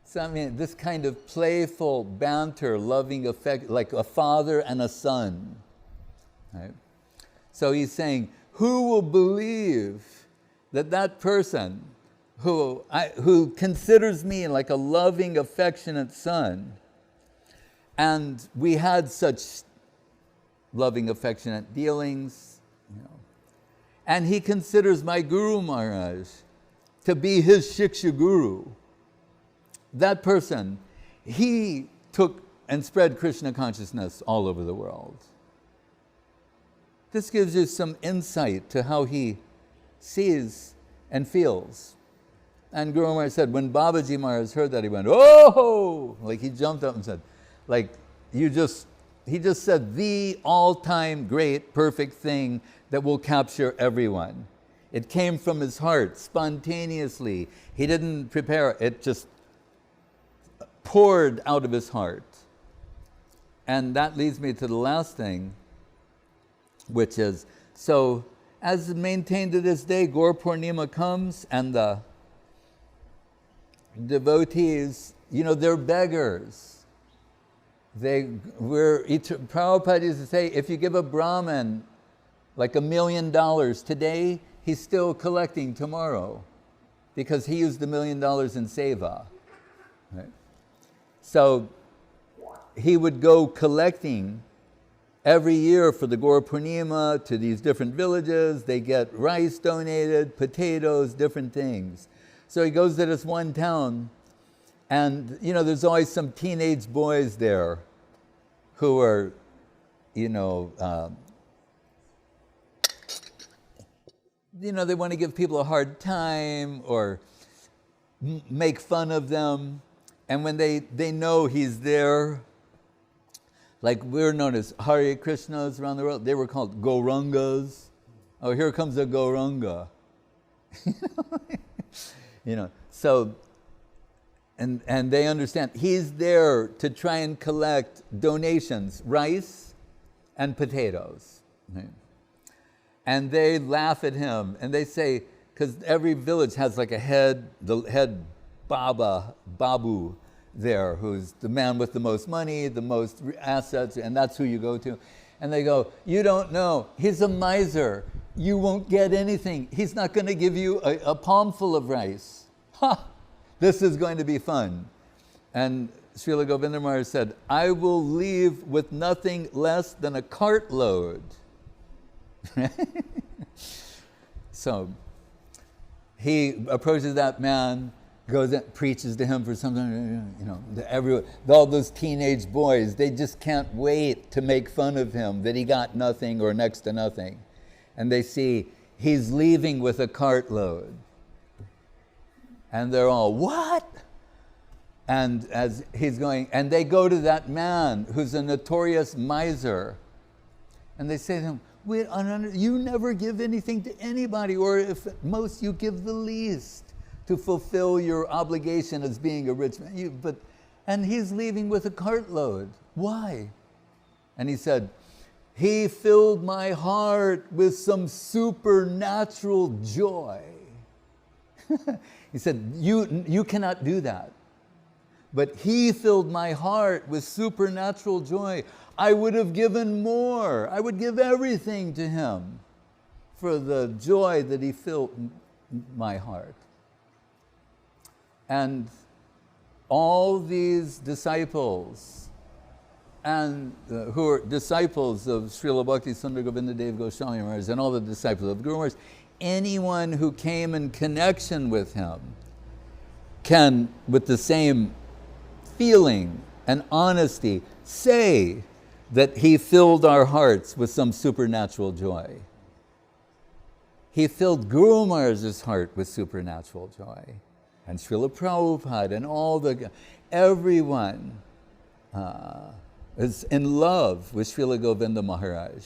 So I mean, this kind of playful banter, loving affect, like a father and a son. Right? So he's saying, who will believe that person who considers me like a loving, affectionate son, and we had such loving, affectionate dealings, and he considers my Guru Maharaj to be his Shiksha Guru. That person, he took and spread Krishna consciousness all over the world. This gives you some insight to how he sees and feels. And Guru Maharaj said, when Babaji Maharaj heard that, he went, oh! Like he jumped up and said, like, he just said the all-time great, perfect thing that will capture everyone. It came from his heart, spontaneously. He didn't prepare it, it just poured out of his heart. And that leads me to the last thing, which is, so as maintained to this day, Gaur Purnima comes and the devotees, they're beggars. Prabhupada used to say, if you give a Brahmin like $1 million today, he's still collecting tomorrow because he used $1 million in seva. Right? So he would go collecting every year for the Gaur Purnima to these different villages. They get rice donated, potatoes, different things. So he goes to this one town, and there's always some teenage boys there who are, they want to give people a hard time or make fun of them. And when they know he's there, like we're known as Hare Krishnas around the world, they were called Gaurangas. Oh, here comes a Gauranga. So, and they understand he's there to try and collect donations, rice and potatoes. Right? And they laugh at him and they say, because every village has like the head Babu there, who's the man with the most money, the most assets, and that's who you go to. And they go, you don't know, he's a miser. You won't get anything. He's not going to give you a palmful of rice. Ha! This is going to be fun. And Srila Govinda Maharaj said, I will leave with nothing less than a cartload. So he approaches that man, goes and preaches to him for something, all those teenage boys, they just can't wait to make fun of him that he got nothing or next to nothing. And they see he's leaving with a cartload. And they're all, what? And as he's going, and they go to that man who's a notorious miser, and they say to him, you never give anything to anybody, or if at most you give the least to fulfill your obligation as being a rich man. And he's leaving with a cartload. Why? And he said, he filled my heart with some supernatural joy. He said, you cannot do that. But he filled my heart with supernatural joy. I would have given more. I would give everything to him for the joy that he filled my heart. And all these disciples, and who are disciples of Srila Bhakti Sudhir Govinda Dev Goswami Maharaj, and all the disciples of Guru Maharaj, anyone who came in connection with him can, with the same feeling and honesty, say that he filled our hearts with some supernatural joy. He filled Guru Maharaj's heart with supernatural joy. And Srila Prabhupada and everyone is in love with Srila Govinda Maharaj.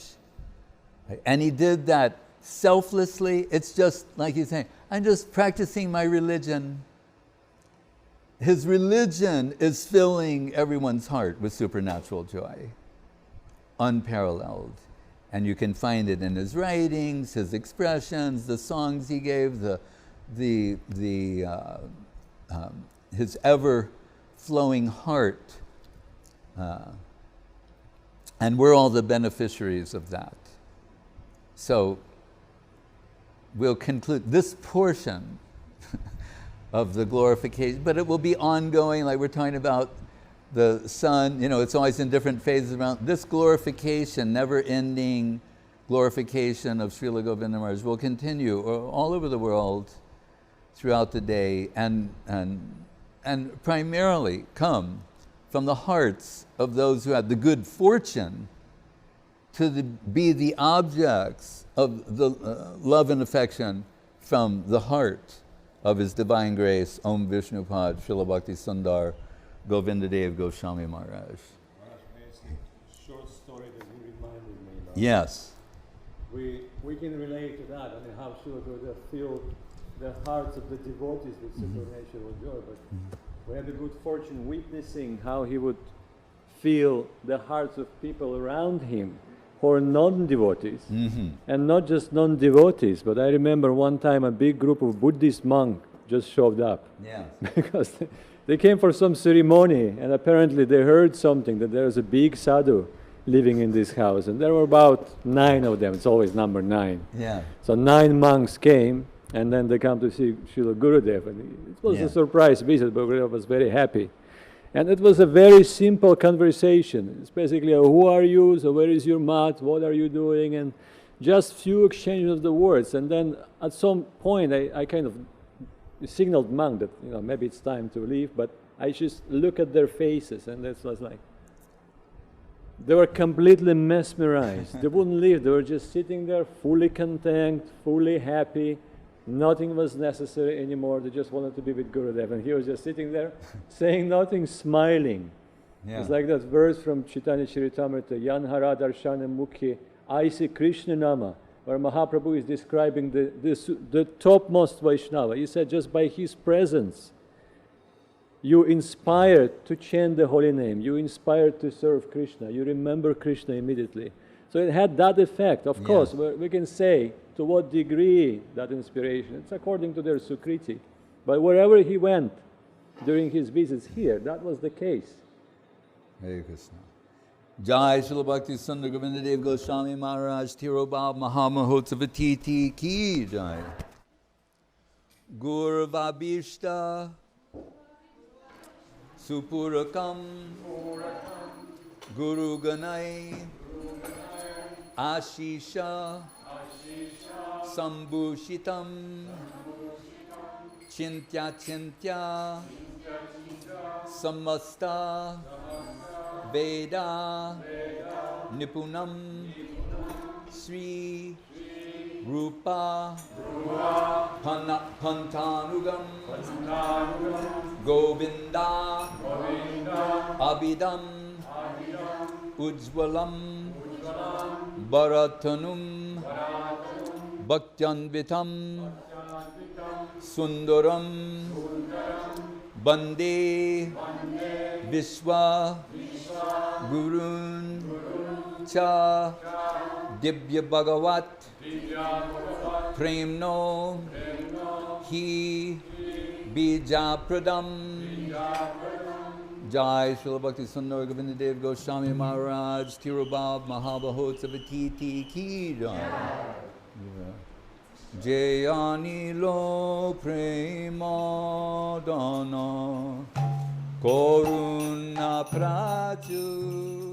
And he did that selflessly. It's just like he's saying, I'm just practicing my religion. His religion is filling everyone's heart with supernatural joy, unparalleled. And you can find it in his writings, his expressions, the songs he gave, his ever-flowing heart. And we're all the beneficiaries of that. So we'll conclude this portion of the glorification, but it will be ongoing, like we're talking about the sun, it's always in different phases around. This glorification, never-ending glorification of Srila Govinda Maharaj will continue all over the world throughout the day, and primarily come from the hearts of those who had the good fortune to be the objects of the love and affection from the heart of His Divine Grace, Om Vishnupad, Srila Bhakti Sundar, Govinda Dev Goswami Maharaj. Short story that you reminded me of. Yes. We can relate to that, how Srila Gurudev filled the hearts of the devotees with supernatural joy, but we had the good fortune witnessing how he would fill the hearts of people around him who are non-devotees, and not just non-devotees, but I remember one time a big group of Buddhist monks just showed up. Yeah. Because they came for some ceremony, and apparently they heard something, that there was a big sadhu living in this house, and there were about 9 of them. It's always number 9. Yeah. So 9 monks came, and then they come to see Srila Gurudev, and it was a surprise visit, but Gurudev was very happy. And it was a very simple conversation. It's basically, who are you, so where is your mat, what are you doing, and just few exchanges of the words. And then at some point I kind of signaled monk that maybe it's time to leave, but I just look at their faces, and it was like, they were completely mesmerized. They wouldn't leave, they were just sitting there fully content, fully happy. Nothing was necessary anymore. They just wanted to be with Gurudev, and he was just sitting there, saying nothing, smiling. Yeah. It's like that verse from Chaitanya Charitamrita, Yanhara Darshana Mukhi, I see Krishna Nama, where Mahaprabhu is describing the topmost Vaishnava. He said, just by his presence, you inspired to chant the holy name, you inspired to serve Krishna, you remember Krishna immediately. So it had that effect. Of course, we can say to what degree that inspiration, it's according to their Sukriti. But wherever he went during his visits here, that was the case. Hare Krishna. Jai Srila Bhakti Sundar Govinda Dev Goswami Maharaj Tirobhav Mahamahotsava Ki Jai. Gurvabhishta Supurakam Guru Ganai Ashisha Sambhushitam Chintya Samasta Veda Nipunam Sri Rupa Pantanugam Govinda, Abhidam, Ujjvalam, Bharatanum, Bhaktyanvitam, Sundaram, Bande, Vishwa, Gurun, Cha, Dibya Bhagavat, Premno, He, Bija Pradam, Jai Srila Bhakti Sudhir Govinda Dev Goswami Maharaj, Tirubhav Mahabahotsavatiti Ki Jai. Jayani lo prema dana Koruna praju